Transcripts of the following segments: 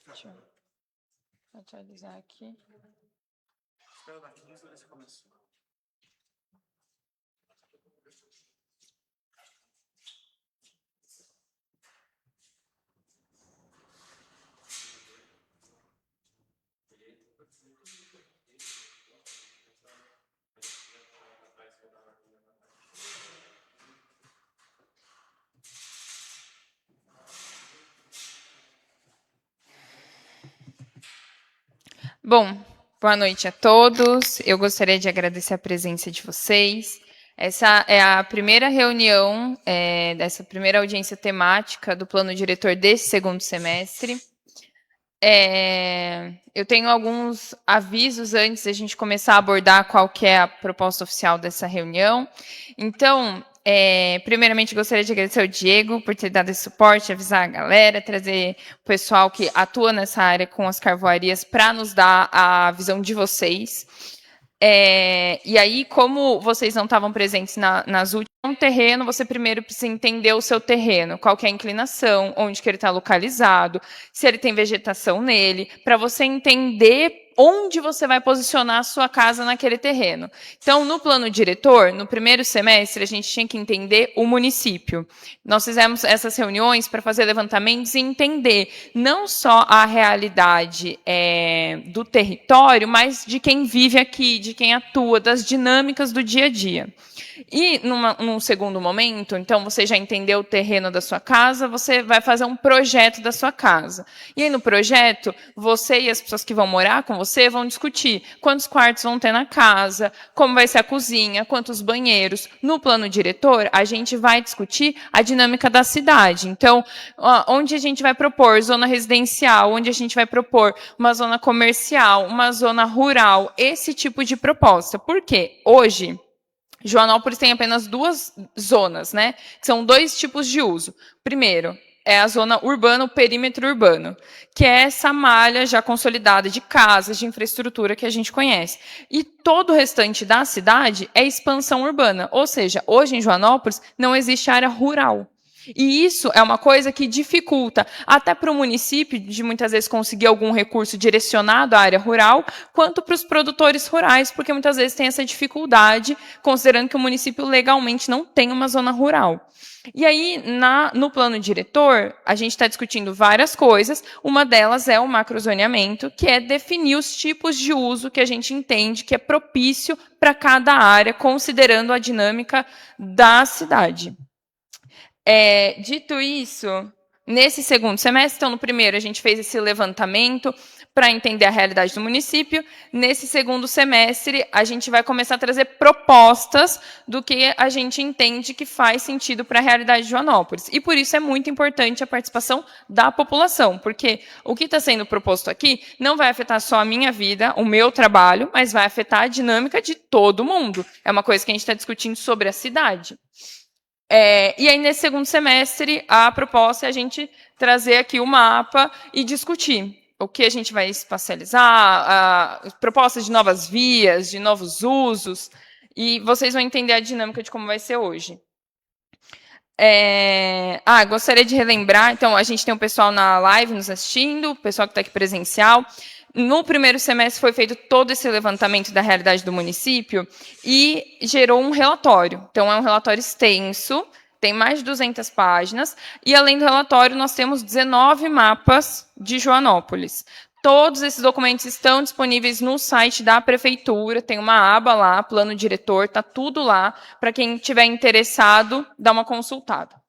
Deixa eu atualizar aqui. Bom, boa noite a todos. Eu gostaria de agradecer a presença de vocês. Essa é a primeira reunião dessa primeira audiência temática do plano diretor desse segundo semestre. Eu tenho alguns avisos antes da gente começar a abordar qual que é a proposta oficial dessa reunião. Então, primeiramente, gostaria de agradecer ao Diego por ter dado esse suporte, avisar a galera, trazer o pessoal que atua nessa área com as carvoarias para nos dar a visão de vocês. E aí, como vocês não estavam presentes nas últimas, um terreno, você primeiro precisa entender o seu terreno, qual que é a inclinação, onde que ele está localizado, se ele tem vegetação nele, para você entender onde você vai posicionar a sua casa naquele terreno. Então, no plano diretor, no primeiro semestre, a gente tinha que entender o município. Nós fizemos essas reuniões para fazer levantamentos e entender não só a realidade do território, mas de quem vive aqui, de quem atua, das dinâmicas do dia a dia. E, num segundo momento, então, você já entendeu o terreno da sua casa, você vai fazer um projeto da sua casa. E aí, no projeto, você e as pessoas que vão morar com você vão discutir quantos quartos vão ter na casa, como vai ser a cozinha, quantos banheiros. No plano diretor, a gente vai discutir a dinâmica da cidade. Então, onde a gente vai propor zona residencial, onde a gente vai propor uma zona comercial, uma zona rural, esse tipo de proposta. Por quê? Hoje, Joanópolis tem apenas 2 zonas, né? Que são 2 tipos de uso. Primeiro, é a zona urbana, o perímetro urbano, que é essa malha já consolidada de casas, de infraestrutura que a gente conhece. E todo o restante da cidade é expansão urbana, ou seja, hoje em Joanópolis não existe área rural. E isso é uma coisa que dificulta, até para o município, de muitas vezes conseguir algum recurso direcionado à área rural, quanto para os produtores rurais, porque muitas vezes tem essa dificuldade, considerando que o município legalmente não tem uma zona rural. E aí, no plano diretor, a gente está discutindo várias coisas. Uma delas é o macrozoneamento, que é definir os tipos de uso que a gente entende que é propício para cada área, considerando a dinâmica da cidade. Dito isso, nesse segundo semestre, então no primeiro a gente fez esse levantamento para entender a realidade do município. Nesse segundo semestre, a gente vai começar a trazer propostas do que a gente entende que faz sentido para a realidade de Joanópolis. E por isso é muito importante a participação da população, porque o que está sendo proposto aqui não vai afetar só a minha vida, o meu trabalho, mas vai afetar a dinâmica de todo mundo. É uma coisa que a gente está discutindo sobre a cidade. E aí, nesse segundo semestre, a proposta é a gente trazer aqui o mapa e discutir o que a gente vai espacializar, propostas de novas vias, de novos usos, e vocês vão entender a dinâmica de como vai ser hoje. Gostaria de relembrar, então, a gente tem o pessoal na live nos assistindo, o pessoal que está aqui presencial. No primeiro semestre foi feito todo esse levantamento da realidade do município e gerou um relatório. Então, é um relatório extenso, tem mais de 200 páginas, e além do relatório, nós temos 19 mapas de Joanópolis. Todos esses documentos estão disponíveis no site da prefeitura, tem uma aba lá, plano diretor, está tudo lá, para quem estiver interessado, dar uma consultada.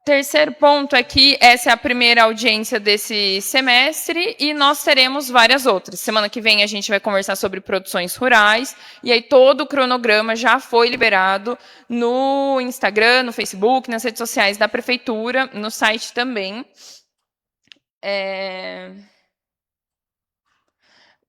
Terceiro ponto é que essa é a primeira audiência desse semestre e nós teremos várias outras. Semana que vem a gente vai conversar sobre produções rurais e aí todo o cronograma já foi liberado no Instagram, no Facebook, nas redes sociais da prefeitura, no site também.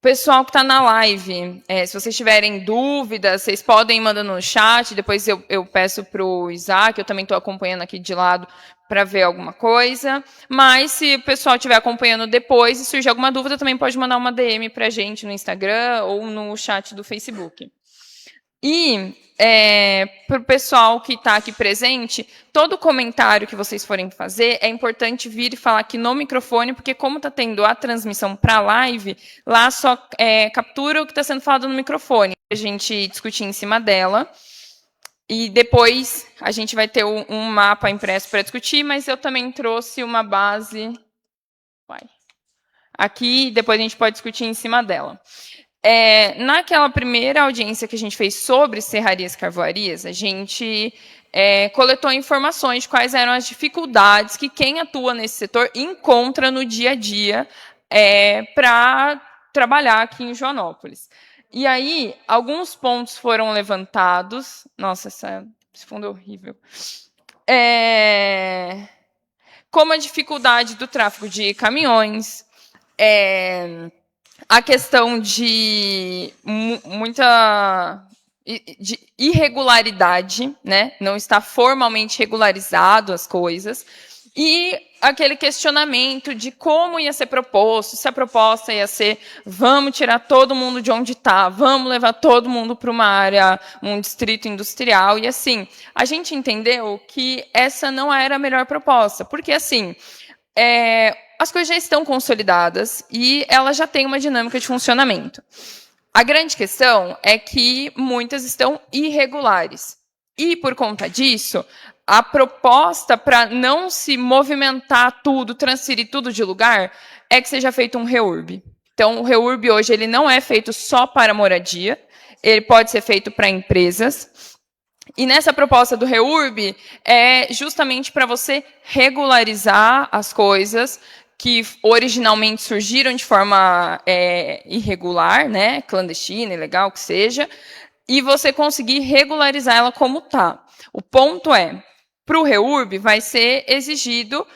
Pessoal que está na live, se vocês tiverem dúvidas, vocês podem ir mandando no chat, depois eu peço para o Isaac, eu também estou acompanhando aqui de lado para ver alguma coisa. Mas se o pessoal estiver acompanhando depois e surgir alguma dúvida, também pode mandar uma DM para a gente no Instagram ou no chat do Facebook. E para o pessoal que está aqui presente, todo comentário que vocês forem fazer, é importante vir e falar aqui no microfone, porque como está tendo a transmissão para a live, lá só captura o que está sendo falado no microfone, a gente discutir em cima dela. E depois a gente vai ter um mapa impresso para discutir, mas eu também trouxe uma base aqui, depois a gente pode discutir em cima dela. Naquela primeira audiência que a gente fez sobre serrarias e carvoarias, a gente coletou informações de quais eram as dificuldades que quem atua nesse setor encontra no dia a dia para trabalhar aqui em Joanópolis. E aí, alguns pontos foram levantados. Nossa, esse fundo é horrível. Como a dificuldade do tráfego de caminhões, a questão de muita de irregularidade, né? Não está formalmente regularizado as coisas, e aquele questionamento de como ia ser proposto, se a proposta ia ser vamos tirar todo mundo de onde está, vamos levar todo mundo para uma área, um distrito industrial, e assim, a gente entendeu que essa não era a melhor proposta, porque assim, as coisas já estão consolidadas e ela já tem uma dinâmica de funcionamento. A grande questão é que muitas estão irregulares. E, por conta disso, a proposta para não se movimentar tudo, transferir tudo de lugar, é que seja feito um REURB. Então, o REURB hoje ele não é feito só para moradia, ele pode ser feito para empresas. E nessa proposta do REURB, é justamente para você regularizar as coisas que originalmente surgiram de forma irregular, né, clandestina, ilegal, que seja, e você conseguir regularizar ela como está. O ponto para o REURB vai ser exigido,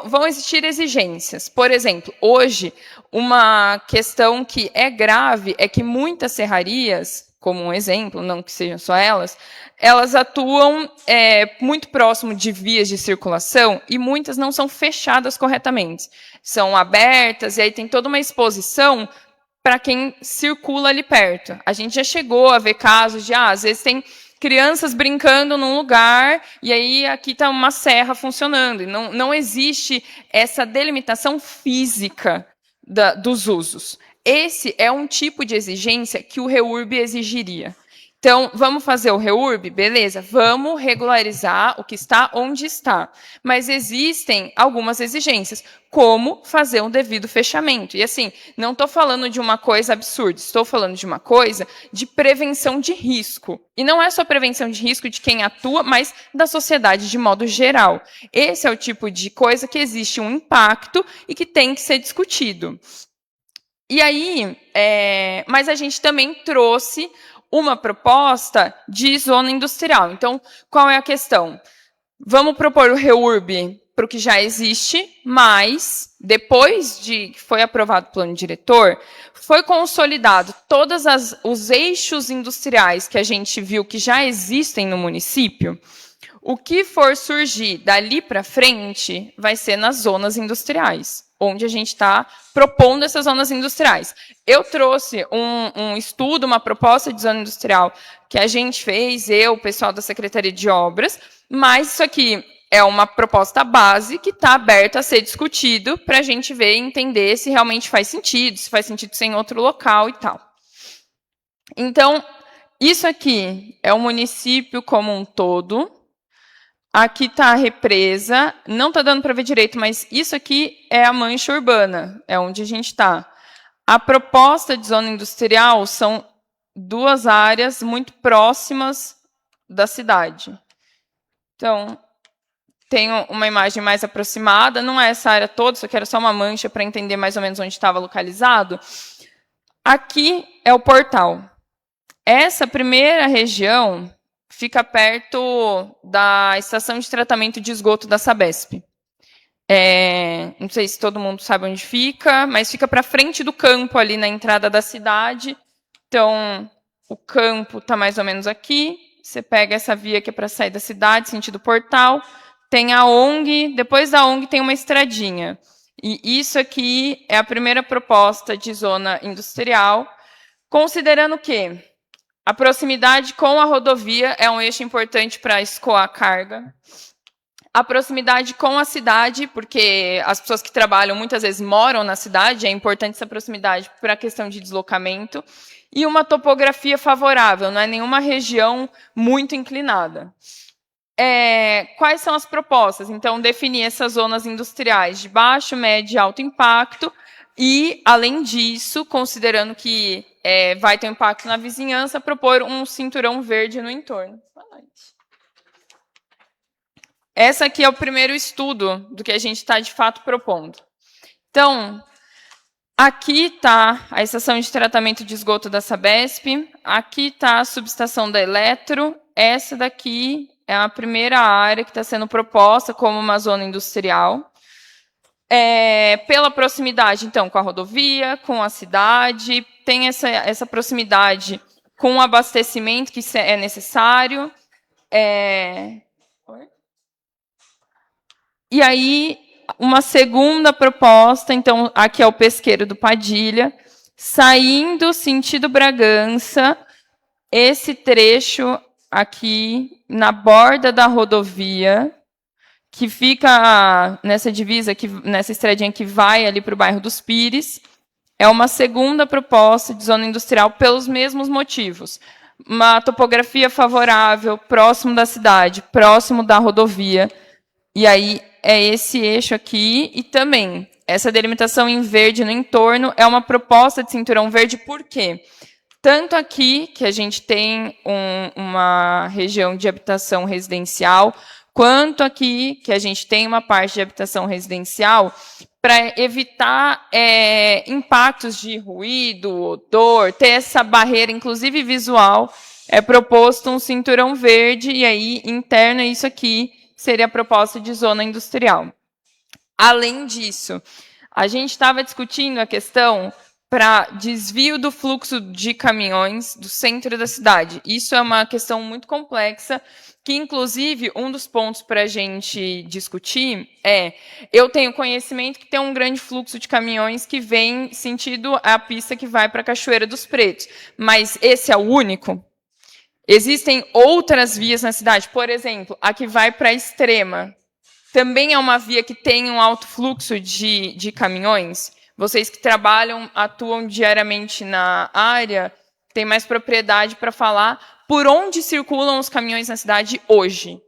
vão existir exigências. Por exemplo, hoje, uma questão que é grave é que muitas serrarias, como um exemplo, não que sejam só elas atuam muito próximo de vias de circulação e muitas não são fechadas corretamente. São abertas e aí tem toda uma exposição para quem circula ali perto. A gente já chegou a ver casos de, às vezes tem crianças brincando num lugar e aí aqui está uma serra funcionando. E não existe essa delimitação física dos usos. Esse é um tipo de exigência que o REURB exigiria. Então, vamos fazer o REURB? Beleza, vamos regularizar o que está onde está. Mas existem algumas exigências, como fazer um devido fechamento. E assim, não estou falando de uma coisa absurda, estou falando de uma coisa de prevenção de risco. E não é só prevenção de risco de quem atua, mas da sociedade de modo geral. Esse é o tipo de coisa que existe um impacto e que tem que ser discutido. E aí, mas a gente também trouxe uma proposta de zona industrial. Então, qual é a questão? Vamos propor o REURB para o que já existe, mas, depois de que foi aprovado o plano diretor, foi consolidado todos os eixos industriais que a gente viu que já existem no município. O que for surgir dali para frente vai ser nas zonas industriais, onde a gente está propondo essas zonas industriais. Eu trouxe um estudo, uma proposta de zona industrial que a gente fez, o pessoal da Secretaria de Obras, mas isso aqui é uma proposta base que está aberta a ser discutido para a gente ver e entender se realmente faz sentido, se faz sentido ser em outro local e tal. Então, isso aqui é o município como um todo. Aqui está a represa, não está dando para ver direito, mas isso aqui é a mancha urbana, é onde a gente está. A proposta de zona industrial são duas áreas muito próximas da cidade. Então, tem uma imagem mais aproximada, não é essa área toda, isso aqui era só uma mancha para entender mais ou menos onde estava localizado. Aqui é o portal. Essa primeira região fica perto da estação de tratamento de esgoto da Sabesp. Não sei se todo mundo sabe onde fica, mas fica para frente do campo, ali na entrada da cidade. Então, o campo está mais ou menos aqui. Você pega essa via que é para sair da cidade, sentido portal. Tem a ONG, depois da ONG tem uma estradinha. E isso aqui é a primeira proposta de zona industrial, considerando o quê? A proximidade com a rodovia é um eixo importante para escoar a carga. A proximidade com a cidade, porque as pessoas que trabalham muitas vezes moram na cidade, é importante essa proximidade para a questão de deslocamento. E uma topografia favorável, não é nenhuma região muito inclinada. Quais são as propostas? Então, definir essas zonas industriais de baixo, médio e alto impacto. E, além disso, considerando que vai ter um impacto na vizinhança, propor um cinturão verde no entorno. Esse aqui é o primeiro estudo do que a gente está, de fato, propondo. Então, aqui está a estação de tratamento de esgoto da Sabesp, aqui está a subestação da Eletro, essa daqui é a primeira área que está sendo proposta como uma zona industrial. Pela proximidade, então, com a rodovia, com a cidade, tem essa proximidade com o abastecimento que é necessário. E aí, uma segunda proposta, então, aqui é o pesqueiro do Padilha, saindo sentido Bragança, esse trecho aqui na borda da rodovia, que fica nessa divisa, nessa estradinha que vai ali para o bairro dos Pires, é uma segunda proposta de zona industrial pelos mesmos motivos. Uma topografia favorável, próximo da cidade, próximo da rodovia. E aí é esse eixo aqui, e também essa delimitação em verde no entorno é uma proposta de cinturão verde, por quê? Tanto aqui, que a gente tem uma região de habitação residencial, quanto aqui, que a gente tem uma parte de habitação residencial, para evitar impactos de ruído, odor, ter essa barreira, inclusive visual, é proposto um cinturão verde, e aí, interno, isso aqui seria a proposta de zona industrial. Além disso, a gente estava discutindo a questão para desvio do fluxo de caminhões do centro da cidade. Isso é uma questão muito complexa, que, inclusive, um dos pontos para a gente discutir eu tenho conhecimento que tem um grande fluxo de caminhões que vem sentido a pista que vai para a Cachoeira dos Pretos. Mas esse é o único? Existem outras vias na cidade, por exemplo, a que vai para a Extrema. Também é uma via que tem um alto fluxo de caminhões. Vocês que trabalham, atuam diariamente na área, têm mais propriedade para falar por onde circulam os caminhões na cidade hoje.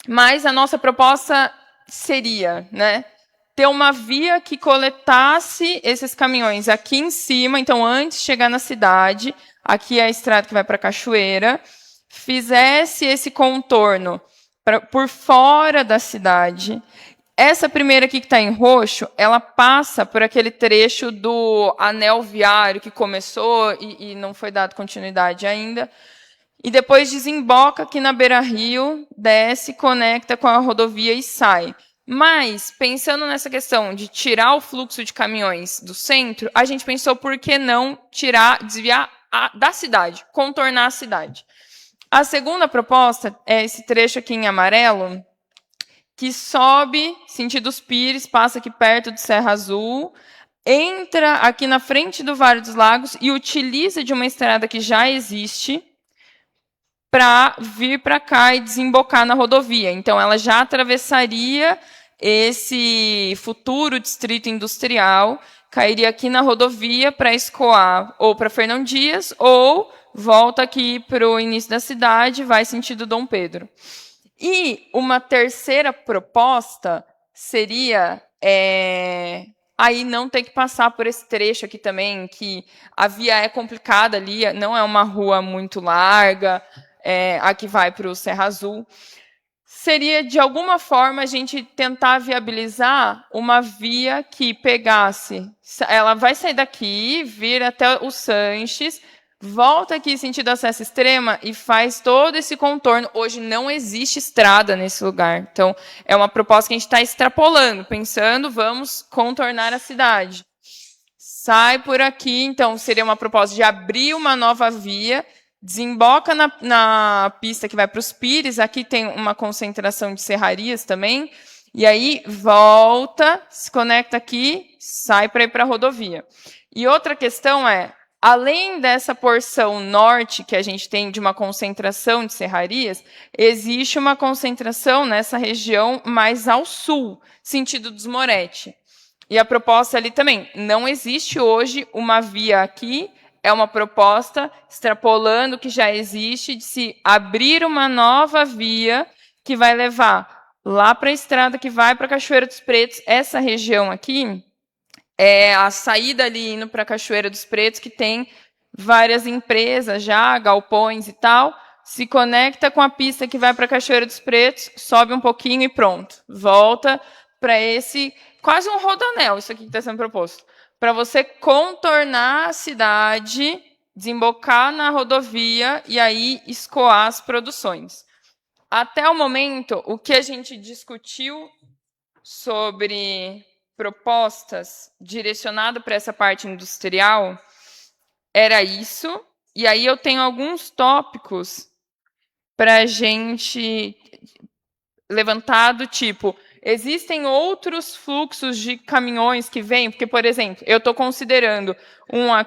Mas a nossa proposta seria, ter uma via que coletasse esses caminhões aqui em cima, então, antes de chegar na cidade, aqui é a estrada que vai para a Cachoeira, fizesse esse contorno por fora da cidade. Essa primeira aqui que está em roxo, ela passa por aquele trecho do anel viário que começou e não foi dado continuidade ainda, e depois desemboca aqui na Beira-Rio, desce, conecta com a rodovia e sai. Mas, pensando nessa questão de tirar o fluxo de caminhões do centro, a gente pensou por que não desviar da cidade, contornar a cidade. A segunda proposta é esse trecho aqui em amarelo, que sobe sentido os Pires, passa aqui perto de Serra Azul, entra aqui na frente do Vale dos Lagos e utiliza de uma estrada que já existe para vir para cá e desembocar na rodovia. Então, ela já atravessaria esse futuro distrito industrial, cairia aqui na rodovia para escoar ou para Fernão Dias, ou volta aqui para o início da cidade, vai sentido Dom Pedro. E uma terceira proposta seria aí não ter que passar por esse trecho aqui também, que a via é complicada ali, não é uma rua muito larga, aqui vai para o Serra Azul. Seria, de alguma forma, a gente tentar viabilizar uma via que pegasse, ela vai sair daqui, vir até o Sanches, volta aqui sentido acesso extrema e faz todo esse contorno. Hoje não existe estrada nesse lugar. Então, é uma proposta que a gente está extrapolando, pensando, vamos contornar a cidade. Sai por aqui, então, seria uma proposta de abrir uma nova via, desemboca na pista que vai para os Pires, aqui tem uma concentração de serrarias também, e aí volta, se conecta aqui, sai para ir para a rodovia. E outra questão além dessa porção norte que a gente tem de uma concentração de serrarias, existe uma concentração nessa região mais ao sul, sentido dos Moretti. E a proposta ali também, não existe hoje uma via aqui, é uma proposta extrapolando o que já existe, de se abrir uma nova via que vai levar lá para a estrada que vai para Cachoeira dos Pretos. Essa região aqui é a saída ali indo para Cachoeira dos Pretos, que tem várias empresas já, galpões e tal, se conecta com a pista que vai para Cachoeira dos Pretos, sobe um pouquinho e pronto. Volta para esse, quase um rodoanel, isso aqui que está sendo proposto, para você contornar a cidade, desembocar na rodovia e aí escoar as produções. Até o momento, o que a gente discutiu sobre propostas direcionadas para essa parte industrial era isso. E aí eu tenho alguns tópicos para a gente levantar do tipo, existem outros fluxos de caminhões que vêm, porque, por exemplo, eu estou considerando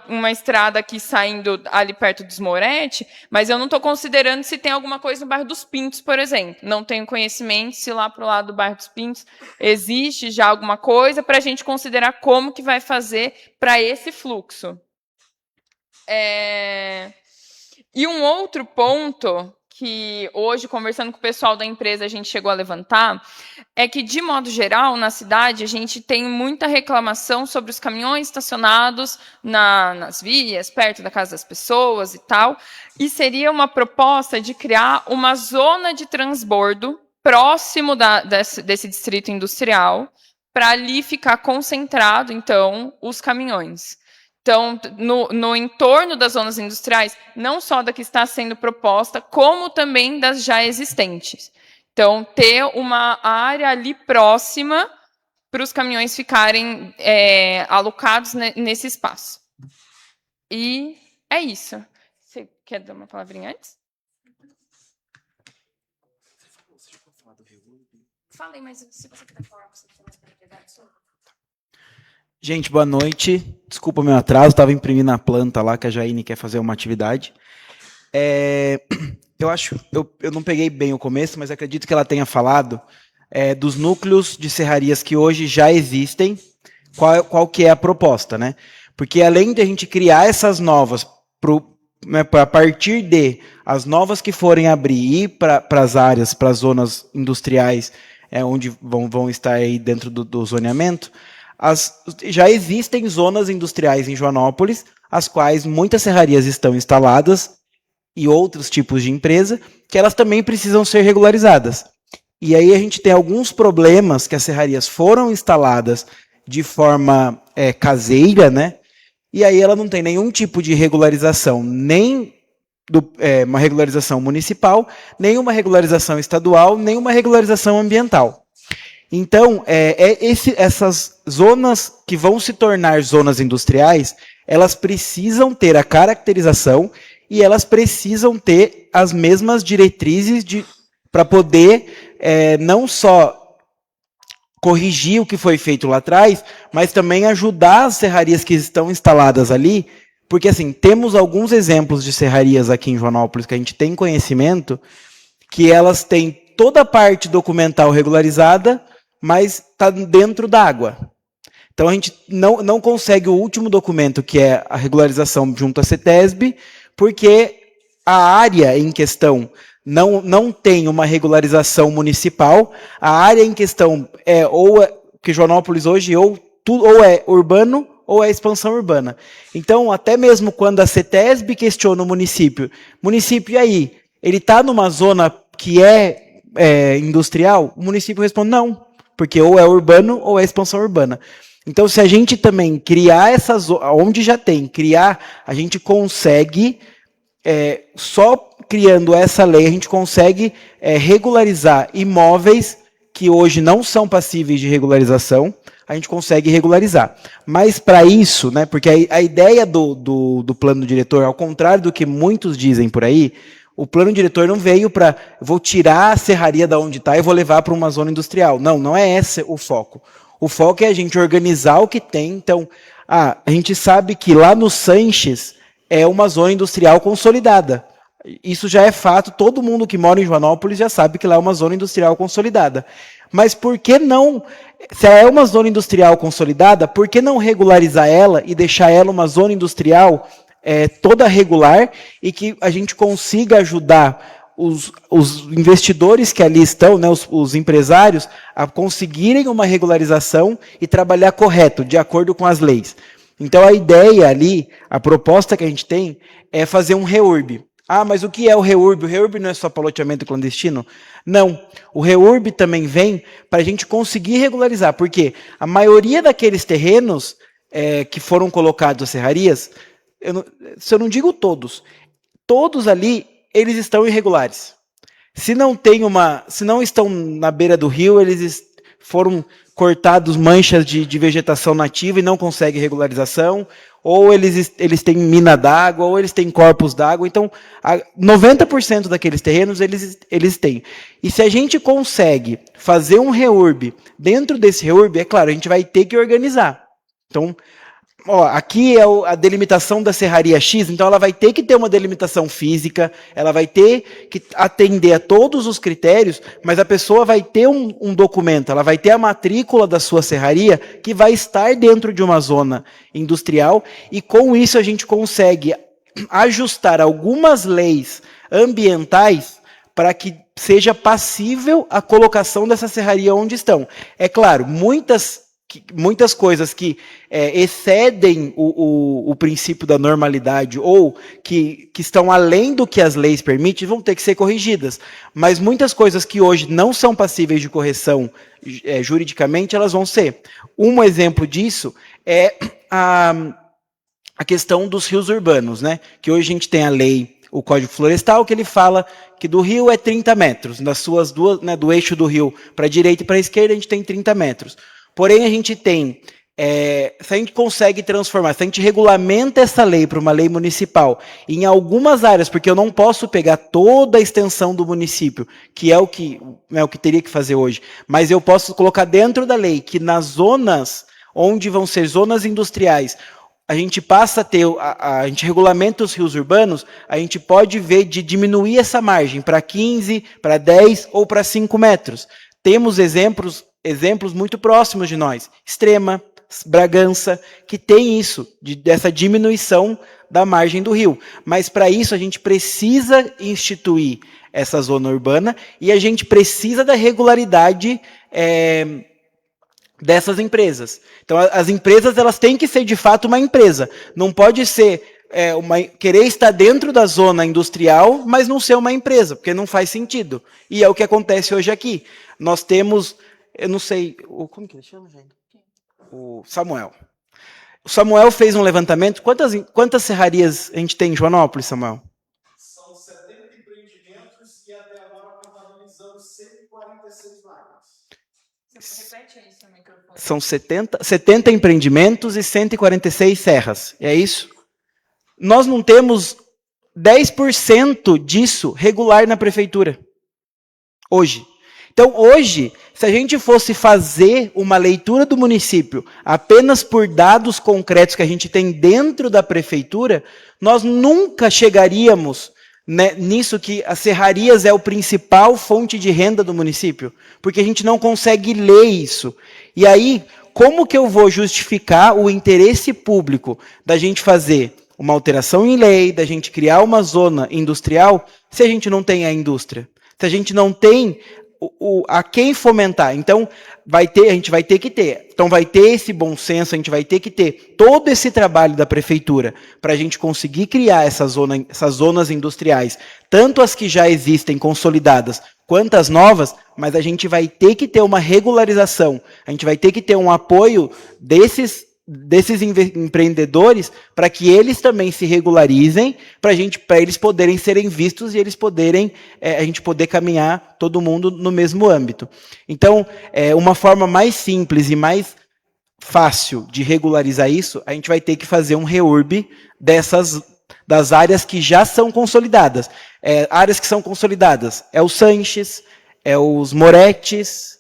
uma estrada aqui saindo ali perto dos Moretti, mas eu não estou considerando se tem alguma coisa no bairro dos Pintos, por exemplo. Não tenho conhecimento se lá para o lado do bairro dos Pintos existe já alguma coisa para a gente considerar como que vai fazer para esse fluxo. E um outro ponto que hoje, conversando com o pessoal da empresa, a gente chegou a levantar, é que, de modo geral, na cidade, a gente tem muita reclamação sobre os caminhões estacionados nas vias, perto da casa das pessoas e tal, e seria uma proposta de criar uma zona de transbordo próximo desse distrito industrial, para ali ficar concentrado, então, os caminhões. Então, no entorno das zonas industriais, não só da que está sendo proposta, como também das já existentes. Então, ter uma área ali próxima para os caminhões ficarem alocados nesse espaço. E é isso. Você quer dar uma palavrinha antes? Você já pode falar do Reúne? Falei, mas se você quiser falar, você tem mais propriedade sobre. Gente, boa noite. Desculpa o meu atraso, estava imprimindo a planta lá, que a Jaine quer fazer uma atividade. Eu não peguei bem o começo, mas acredito que ela tenha falado dos núcleos de serrarias que hoje já existem, qual que é a proposta, né? Porque além de a gente criar essas novas, a partir de as novas que forem abrir e ir para as áreas, para as zonas industriais, onde vão estar aí dentro do zoneamento, já existem zonas industriais em Joanópolis, as quais muitas serrarias estão instaladas, e outros tipos de empresa, que elas também precisam ser regularizadas. E aí a gente tem alguns problemas que as serrarias foram instaladas de forma caseira, né? E aí ela não tem nenhum tipo de regularização, nem uma regularização municipal, nem uma regularização estadual, nem uma regularização ambiental. Então, essas zonas que vão se tornar zonas industriais, elas precisam ter a caracterização e elas precisam ter as mesmas diretrizes para poder não só corrigir o que foi feito lá atrás, mas também ajudar as serrarias que estão instaladas ali, porque assim, temos alguns exemplos de serrarias aqui em Joanópolis que a gente tem conhecimento, que elas têm toda a parte documental regularizada, mas está dentro d'água. Então a gente não consegue o último documento, que é a regularização junto à CETESB, porque a área em questão não tem uma regularização municipal, a área em questão que Joanópolis hoje ou é urbano ou é expansão urbana. Então, até mesmo quando a CETESB questiona o município, e aí, ele está numa zona que é industrial? O município responde não, porque ou é urbano ou é expansão urbana. Então, se a gente também criar essa zona, onde já tem, a gente consegue, só criando essa lei, a gente consegue regularizar imóveis que hoje não são passíveis de regularização, a gente consegue regularizar. Mas para isso, né, porque a ideia do plano diretor, ao contrário do que muitos dizem por aí, o plano diretor não veio para, vou tirar a serraria da onde está e vou levar para uma zona industrial. Não é esse o foco. O foco é a gente organizar o que tem. Então, a gente sabe que lá no Sanches é uma zona industrial consolidada. Isso já é fato, todo mundo que mora em Joanópolis já sabe que lá é uma zona industrial consolidada. Mas por que não, se ela é uma zona industrial consolidada, por que não regularizar ela e deixar ela uma zona industrial toda regular e que a gente consiga ajudar os investidores que ali estão, né, os empresários, a conseguirem uma regularização e trabalhar correto, de acordo com as leis. Então a ideia ali, a proposta que a gente tem é fazer um REURB. Ah, mas o que é o REURB? O REURB não é só para loteamento clandestino? Não. O REURB também vem para a gente conseguir regularizar, porque a maioria daqueles terrenos que foram colocados às serrarias, se eu não digo todos, todos ali, eles estão irregulares. Se não estão na beira do rio, eles foram cortados manchas de vegetação nativa e não conseguem regularização, ou eles têm mina d'água, ou eles têm corpos d'água. Então, 90% daqueles terrenos eles têm. E se a gente consegue fazer um REURB, dentro desse REURB, é claro, a gente vai ter que organizar. Então, aqui é a delimitação da serraria X, então ela vai ter que ter uma delimitação física, ela vai ter que atender a todos os critérios, mas a pessoa vai ter um documento, ela vai ter a matrícula da sua serraria que vai estar dentro de uma zona industrial, e com isso a gente consegue ajustar algumas leis ambientais para que seja passível a colocação dessa serraria onde estão. É claro, muitas coisas que excedem o princípio da normalidade ou que estão além do que as leis permitem vão ter que ser corrigidas. Mas muitas coisas que hoje não são passíveis de correção juridicamente, elas vão ser. Um exemplo disso é a questão dos rios urbanos, né? Que hoje a gente tem a lei, o Código Florestal, que ele fala que do rio é 30 metros, das suas duas, né, do eixo do rio para a direita e para a esquerda, a gente tem 30 metros. Porém, a gente tem, se a gente consegue transformar, se a gente regulamenta essa lei para uma lei municipal, em algumas áreas, porque eu não posso pegar toda a extensão do município, que é o que teria que fazer hoje, mas eu posso colocar dentro da lei que nas zonas onde vão ser zonas industriais, a gente passa a ter, a gente regulamenta os rios urbanos, a gente pode ver de diminuir essa margem para 15, para 10 ou para 5 metros. Temos exemplos muito próximos de nós, Extrema, Bragança, que tem isso, dessa diminuição da margem do rio. Mas para isso a gente precisa instituir essa zona urbana e a gente precisa da regularidade dessas empresas. Então as empresas elas têm que ser de fato uma empresa, não pode ser querer estar dentro da zona industrial, mas não ser uma empresa, porque não faz sentido. E é o que acontece hoje aqui. Nós temos, eu não sei, como que ele chama, gente? O Samuel. O Samuel fez um levantamento. Quantas serrarias a gente tem em Joanópolis, Samuel? São 70 empreendimentos e até agora contabilizamos 146 vagas. Você repete aí seu microfone. São 70 empreendimentos e 146 serras. É isso? Nós não temos 10% disso regular na prefeitura. Hoje. Então, hoje, se a gente fosse fazer uma leitura do município apenas por dados concretos que a gente tem dentro da prefeitura, nós nunca chegaríamos nisso que as serrarias é a principal fonte de renda do município, porque a gente não consegue ler isso. E aí, como que eu vou justificar o interesse público da gente fazer uma alteração em lei, da gente criar uma zona industrial, se a gente não tem a indústria? Se a gente não tem a quem fomentar. Então, a gente vai ter que ter. Então, vai ter esse bom senso, a gente vai ter que ter todo esse trabalho da prefeitura para a gente conseguir criar essas zonas industriais, tanto as que já existem consolidadas, quanto as novas, mas a gente vai ter que ter uma regularização, a gente vai ter que ter um apoio desses empreendedores para que eles também se regularizem, para eles poderem serem vistos e eles poderem, a gente poder caminhar todo mundo no mesmo âmbito. Então, uma forma mais simples e mais fácil de regularizar isso, a gente vai ter que fazer um REURB das áreas que já são consolidadas. Áreas que são consolidadas é o Sanches, é os Moretes,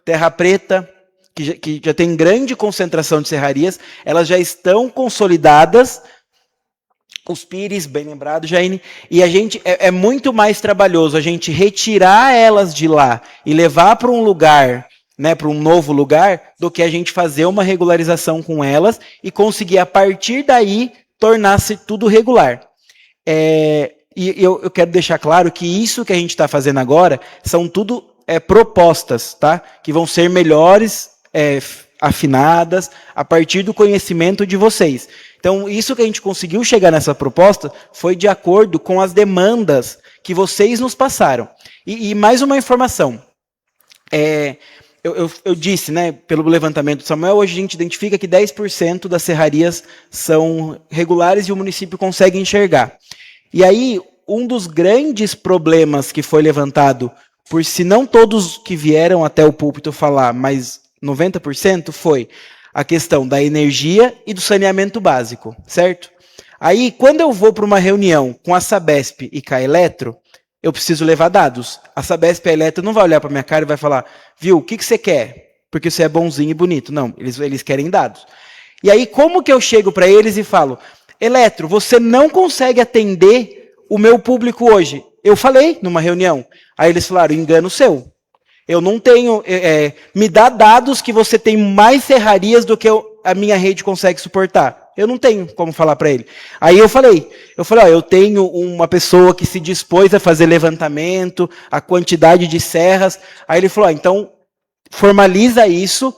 Terra Preta, que já tem grande concentração de serrarias, elas já estão consolidadas os pires, bem lembrado, Jaine, e a gente é muito mais trabalhoso a gente retirar elas de lá e levar para um lugar, né, para um novo lugar, do que a gente fazer uma regularização com elas e conseguir, a partir daí, tornar-se tudo regular. E eu quero deixar claro que isso que a gente está fazendo agora são tudo propostas, tá? Que vão ser melhores, afinadas, a partir do conhecimento de vocês. Então, isso que a gente conseguiu chegar nessa proposta foi de acordo com as demandas que vocês nos passaram. E mais uma informação. Eu disse, né, pelo levantamento do Samuel, hoje a gente identifica que 10% das serrarias são regulares e o município consegue enxergar. E aí, um dos grandes problemas que foi levantado, por se não todos que vieram até o púlpito falar, mas 90%, foi a questão da energia e do saneamento básico, certo? Aí, quando eu vou para uma reunião com a Sabesp e com a Eletro, eu preciso levar dados. A Sabesp e a Eletro não vai olhar para minha cara e vai falar, viu, o que você quer? Porque você é bonzinho e bonito. Não, eles querem dados. E aí, como que eu chego para eles e falo, Eletro, você não consegue atender o meu público hoje? Eu falei numa reunião. Aí eles falaram, engano seu. Eu não tenho... me dá dados que você tem mais serrarias do que a minha rede consegue suportar. Eu não tenho como falar para ele. Aí eu falei, ó, eu tenho uma pessoa que se dispôs a fazer levantamento, a quantidade de serras. Aí ele falou, então formaliza isso,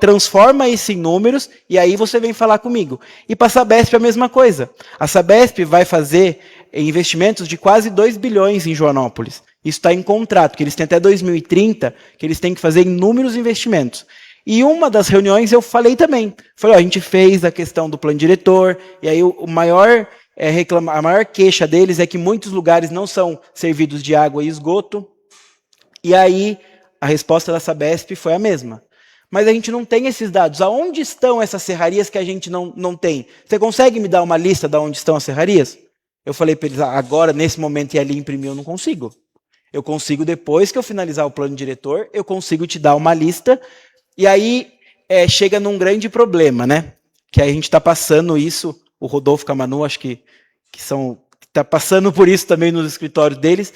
transforma isso em números, e aí você vem falar comigo. E para a Sabesp é a mesma coisa. A Sabesp vai fazer investimentos de quase 2 bilhões em Joanópolis. Isso está em contrato, que eles têm até 2030, que eles têm que fazer inúmeros investimentos. E uma das reuniões eu falei também. Falei, ó, a gente fez a questão do plano diretor, e aí a maior queixa deles é que muitos lugares não são servidos de água e esgoto. E aí a resposta da Sabesp foi a mesma. Mas a gente não tem esses dados. Aonde estão essas serrarias que a gente não tem? Você consegue me dar uma lista de onde estão as serrarias? Eu falei para eles, agora, nesse momento, ir ali imprimir, eu não consigo. Eu consigo, depois que eu finalizar o plano diretor, eu consigo te dar uma lista. E aí chega num grande problema, né? Que a gente está passando isso, o Rodolfo Camanu, acho que está passando por isso também nos escritórios deles.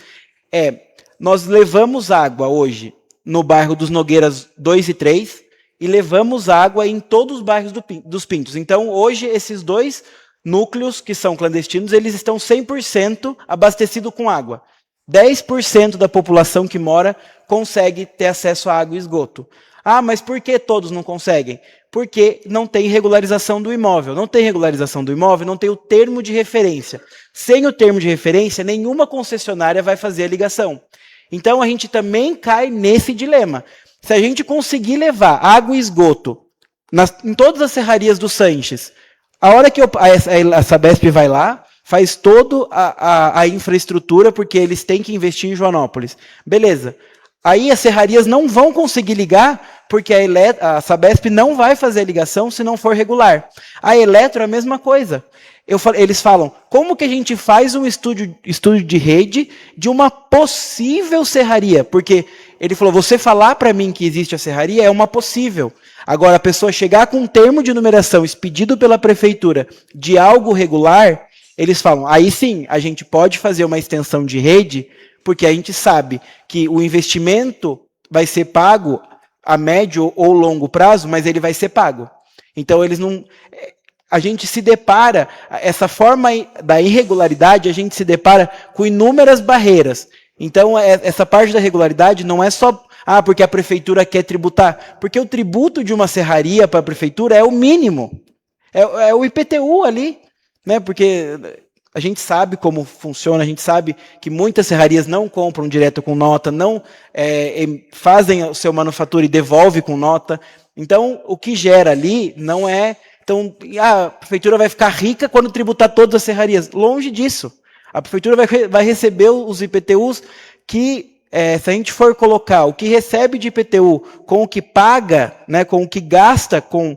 Nós levamos água hoje no bairro dos Nogueiras 2 e 3 e levamos água em todos os bairros dos Pintos. Então, hoje, esses dois núcleos que são clandestinos, eles estão 100% abastecidos com água. 10% da população que mora consegue ter acesso a água e esgoto. Ah, mas por que todos não conseguem? Porque não tem regularização do imóvel. Não tem regularização do imóvel, não tem o termo de referência. Sem o termo de referência, nenhuma concessionária vai fazer a ligação. Então, a gente também cai nesse dilema. Se a gente conseguir levar água e esgoto em todas as serrarias do Sanches, a hora que a Sabesp vai lá, faz toda a infraestrutura, porque eles têm que investir em Joanópolis. Beleza. Aí as serrarias não vão conseguir ligar, porque a Sabesp não vai fazer a ligação se não for regular. A Eletro é a mesma coisa. Eles falam, como que a gente faz um estudo de rede de uma possível serraria? Porque ele falou, você falar para mim que existe a serraria é uma possível. Agora, a pessoa chegar com um termo de numeração expedido pela prefeitura de algo regular, eles falam, aí sim, a gente pode fazer uma extensão de rede, porque a gente sabe que o investimento vai ser pago a médio ou longo prazo, mas ele vai ser pago. Então, a gente se depara, essa forma da irregularidade, a gente se depara com inúmeras barreiras. Então, essa parte da regularidade não é só porque a prefeitura quer tributar, porque o tributo de uma serraria para a prefeitura é o mínimo. É o IPTU ali, né? Porque a gente sabe como funciona, a gente sabe que muitas serrarias não compram direto com nota, não fazem o seu manufatura e devolve com nota. Então, o que gera ali não é... Então, a prefeitura vai ficar rica quando tributar todas as serrarias. Longe disso. A prefeitura vai receber os IPTUs que, se a gente for colocar o que recebe de IPTU com o que paga, né, com o que gasta com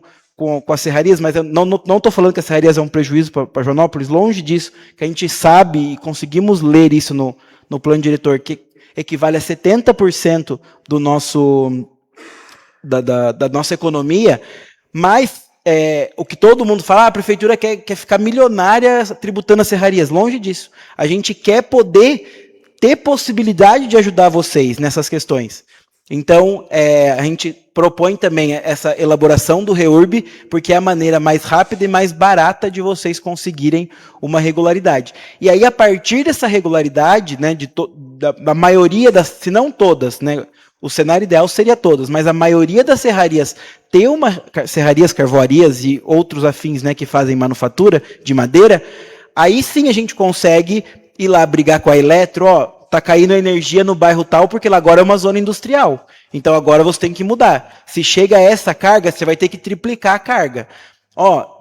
as serrarias, mas eu não estou falando que as serrarias é um prejuízo para Joanópolis, longe disso, que a gente sabe e conseguimos ler isso no plano diretor, que equivale a 70% da nossa economia, mas o que todo mundo fala, a prefeitura quer ficar milionária tributando as serrarias. Longe disso. A gente quer poder ter possibilidade de ajudar vocês nessas questões. Então, a gente propõe também essa elaboração do REURB, porque é a maneira mais rápida e mais barata de vocês conseguirem uma regularidade. E aí, a partir dessa regularidade, né, da maioria das, se não todas, né, o cenário ideal seria todas, mas a maioria das serrarias ter serrarias, carvoarias e outros afins, né, que fazem manufatura de madeira, aí sim a gente consegue ir lá brigar com a Eletro, tá caindo energia no bairro tal, porque lá agora é uma zona industrial. Então agora você tem que mudar. Se chega a essa carga, você vai ter que triplicar a carga.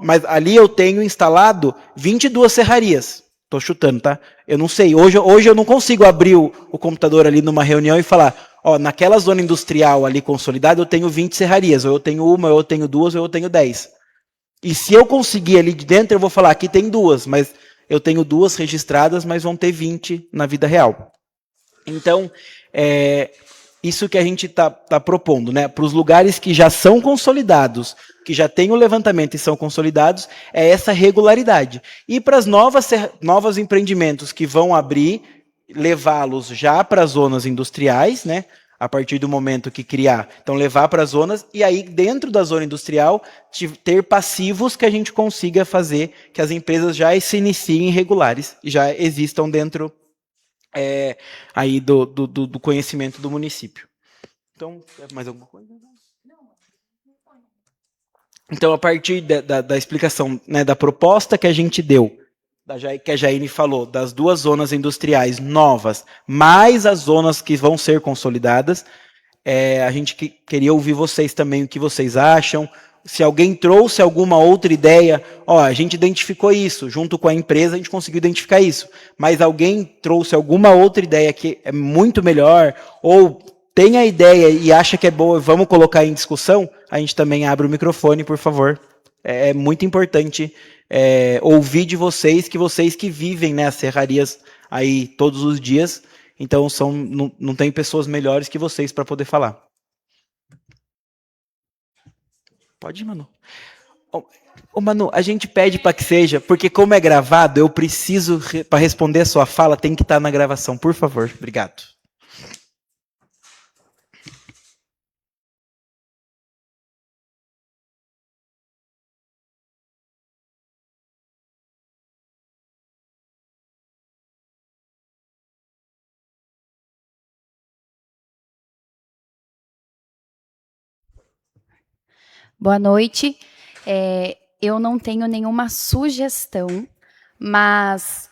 Mas ali eu tenho instalado 22 serrarias. Tô chutando, tá? Eu não sei. Hoje eu não consigo abrir o computador ali numa reunião e falar, naquela zona industrial ali consolidada eu tenho 20 serrarias. Ou eu tenho uma, ou eu tenho duas, ou eu tenho 10. E se eu conseguir ali de dentro, eu vou falar, aqui tem duas, mas eu tenho duas registradas, mas vão ter 20 na vida real. Então, isso que a gente está propondo, né? Para os lugares que já são consolidados, que já têm o levantamento e são consolidados, é essa regularidade. E para as novos empreendimentos que vão abrir, levá-los já para as zonas industriais, né? A partir do momento que criar. Então, levar para as zonas, e aí, dentro da zona industrial, ter passivos que a gente consiga fazer que as empresas já se iniciem regulares e já existam dentro aí do conhecimento do município. Então, mais alguma coisa? Então, a partir da explicação, né, da proposta que a gente deu, que a Jaine falou, das duas zonas industriais novas, mais as zonas que vão ser consolidadas, a gente queria ouvir vocês também, o que vocês acham. Se alguém trouxe alguma outra ideia, a gente identificou isso, junto com a empresa a gente conseguiu identificar isso, mas alguém trouxe alguma outra ideia que é muito melhor, ou tem a ideia e acha que é boa, vamos colocar em discussão, a gente também abre o microfone, por favor. É muito importante ouvir de vocês que vivem, né, as serrarias aí todos os dias, então não tem pessoas melhores que vocês para poder falar. Pode ir, Manu. Manu, a gente pede para que seja, porque como é gravado, eu preciso, para responder a sua fala, tem que estar na gravação. Por favor, obrigado. Boa noite. Eu não tenho nenhuma sugestão, mas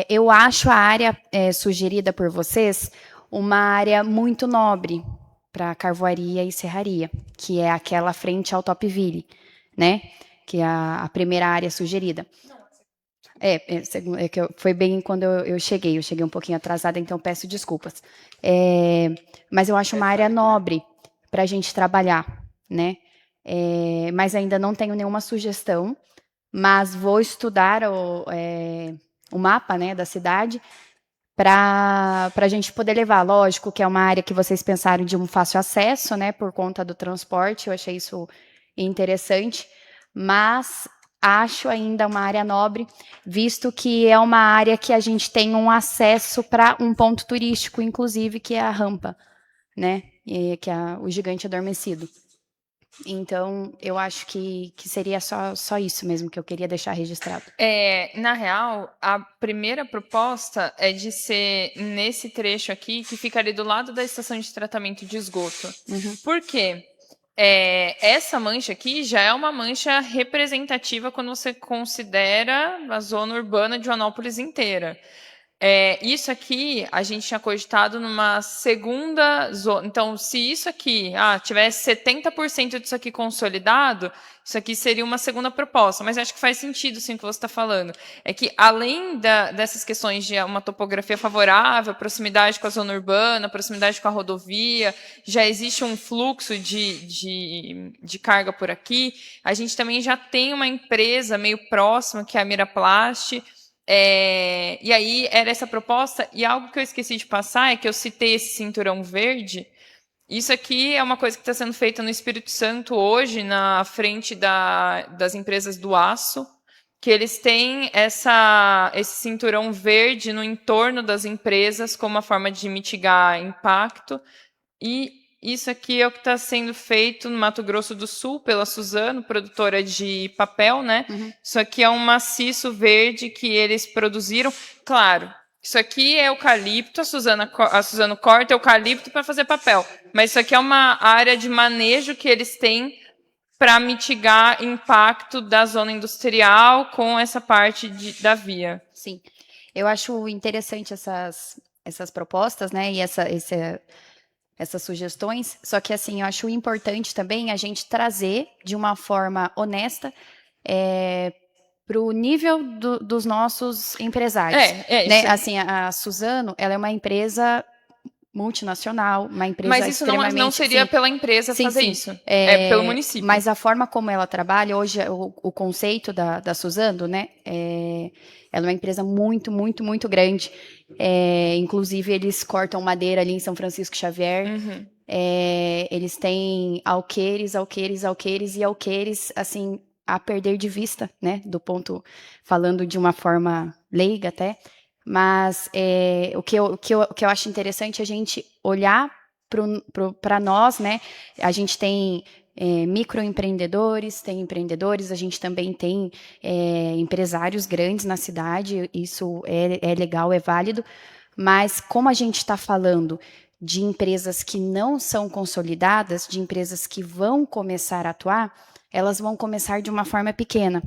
eu acho a área sugerida por vocês uma área muito nobre para carvoaria e serraria, que é aquela frente ao Topville, né? Que é a primeira área sugerida. Foi bem quando eu cheguei um pouquinho atrasada, então peço desculpas. Mas eu acho uma área nobre para a gente trabalhar, né? Mas ainda não tenho nenhuma sugestão, mas vou estudar o mapa, né, da cidade para a gente poder levar. Lógico que é uma área que vocês pensaram de um fácil acesso, né, por conta do transporte, eu achei isso interessante, mas acho ainda uma área nobre, visto que é uma área que a gente tem um acesso para um ponto turístico, inclusive, que é a rampa, né, que é o Gigante Adormecido. Então, eu acho que seria só isso mesmo que eu queria deixar registrado. Na real, a primeira proposta é de ser nesse trecho aqui, que fica ali do lado da estação de tratamento de esgoto. Uhum. Por quê? Essa mancha aqui já é uma mancha representativa quando você considera a zona urbana de Joanópolis inteira. Isso aqui, a gente tinha cogitado numa segunda zona. Então, se isso aqui tivesse 70% disso aqui consolidado, isso aqui seria uma segunda proposta. Mas acho que faz sentido, sim, o que você está falando. É que, além dessas questões de uma topografia favorável, proximidade com a zona urbana, proximidade com a rodovia, já existe um fluxo de carga por aqui. A gente também já tem uma empresa meio próxima, que é a Miraplast. E aí era essa proposta, e algo que eu esqueci de passar é que eu citei esse cinturão verde, Isso aqui é uma coisa que está sendo feita no Espírito Santo hoje, na frente das empresas do aço, que eles têm esse cinturão verde no entorno das empresas como uma forma de mitigar impacto. E isso aqui é o que está sendo feito no Mato Grosso do Sul pela Suzano, produtora de papel, né? Isso aqui é um maciço verde que eles produziram. Claro, isso aqui é eucalipto, a Suzano corta eucalipto para fazer papel. Mas isso aqui é uma área de manejo que eles têm para mitigar impacto da zona industrial com essa parte da via. Sim, eu acho interessante essas propostas, né, e essas sugestões, só que assim, eu acho importante também a gente trazer de uma forma honesta para o nível dos nossos empresários. Né? Assim, a Suzano, ela é uma empresa multinacional, uma empresa mas isso não seria pela empresa fazer isso, é pelo município. Mas a forma como ela trabalha, hoje, o conceito da Suzano, né, ela é uma empresa muito, muito, muito grande. Inclusive, eles cortam madeira ali em São Francisco Xavier. Eles têm alqueires, assim, a perder de vista, né, do ponto, falando de uma forma leiga até. Mas o que eu acho interessante é a gente olhar para nós, né? A gente tem microempreendedores, tem empreendedores, a gente também tem empresários grandes na cidade, isso é legal, é válido, mas como a gente está falando de empresas que não são consolidadas, de empresas que vão começar a atuar, elas vão começar de uma forma pequena.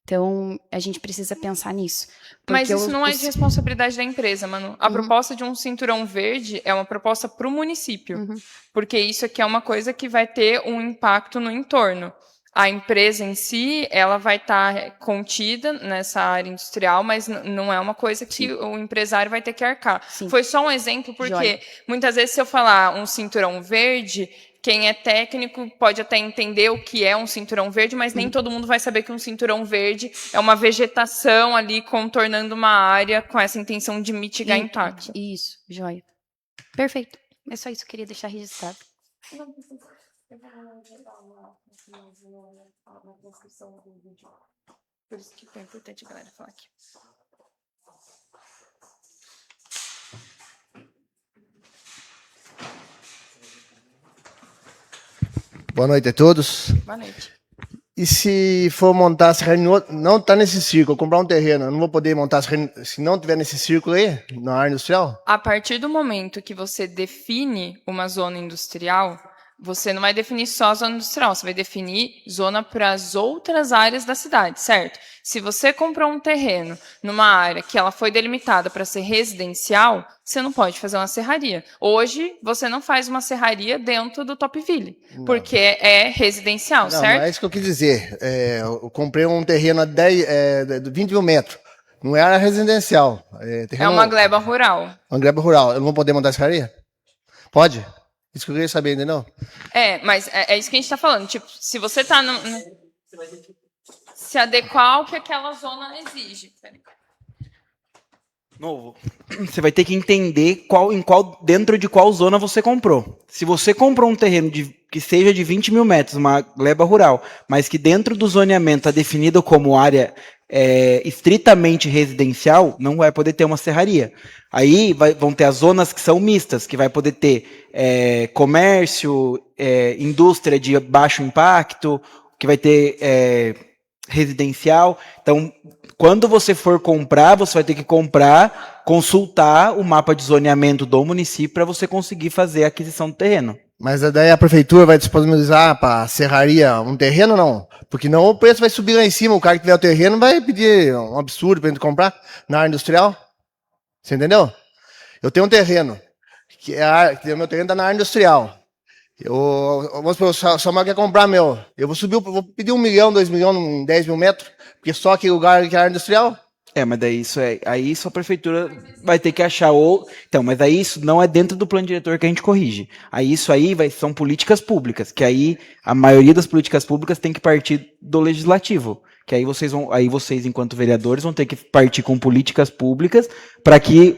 Então, a gente precisa pensar nisso. Mas isso não é de responsabilidade da empresa, Manu. A proposta de um cinturão verde é uma proposta para o município. Porque isso aqui é uma coisa que vai ter um impacto no entorno. A empresa em si, ela vai estar contida nessa área industrial, mas não é uma coisa que o empresário vai ter que arcar. Foi só um exemplo, porque muitas vezes se eu falar um cinturão verde, quem é técnico pode até entender o que é um cinturão verde, mas nem todo mundo vai saber que um cinturão verde é uma vegetação ali contornando uma área com essa intenção de mitigar impacto. Isso, joia. Perfeito. É só isso que eu queria deixar registrado. Por isso que é importante a galera falar aqui. Boa noite a todos. Boa noite. E se for montar a serraria, não está nesse círculo, comprar um terreno, eu não vou poder montar a serraria se não tiver nesse círculo aí, na área industrial? A partir do momento que você define uma zona industrial, você não vai definir só a zona industrial, você vai definir zona para as outras áreas da cidade, certo? Se você comprou um terreno numa área que ela foi delimitada para ser residencial, você não pode fazer uma serraria. Hoje, você não faz uma serraria dentro do Topville, porque é residencial, certo? Não, é isso que eu quis dizer. Eu comprei um terreno a 20 mil metros. Não é área residencial. É uma gleba rural. Uma gleba rural. Eu não vou poder montar serraria? Pode? Isso que eu queria saber, entendeu? Mas é isso que a gente está falando. Tipo, se você está se adequar ao que aquela zona exige. Novo. Você vai ter que entender dentro de qual zona você comprou. Se você comprou um terreno que seja de 20 mil metros, uma gleba rural, mas que dentro do zoneamento está definido como área estritamente residencial, não vai poder ter uma serraria. Aí vão ter as zonas que são mistas, que vai poder ter comércio, indústria de baixo impacto, que vai ter residencial. Então, quando você for comprar, você vai ter que consultar o mapa de zoneamento do município para você conseguir fazer a aquisição do terreno. Mas daí a prefeitura vai disponibilizar para a serraria um terreno, não? Porque não o preço vai subir lá em cima, o cara que tiver o terreno vai pedir um absurdo para a gente comprar na área industrial. Você entendeu? Eu tenho um terreno, o meu terreno está na área industrial. Vamos supor, o Samuel quer comprar meu. Eu vou pedir 1 milhão, 2 milhões, 10 mil metros, porque só aquele lugar que é área industrial. Mas daí aí a prefeitura vai ter que achar Então, mas aí isso não é dentro do plano diretor que a gente corrige. Aí são políticas públicas, que aí a maioria das políticas públicas tem que partir do legislativo. Que aí vocês, enquanto vereadores, vão ter que partir com políticas públicas para que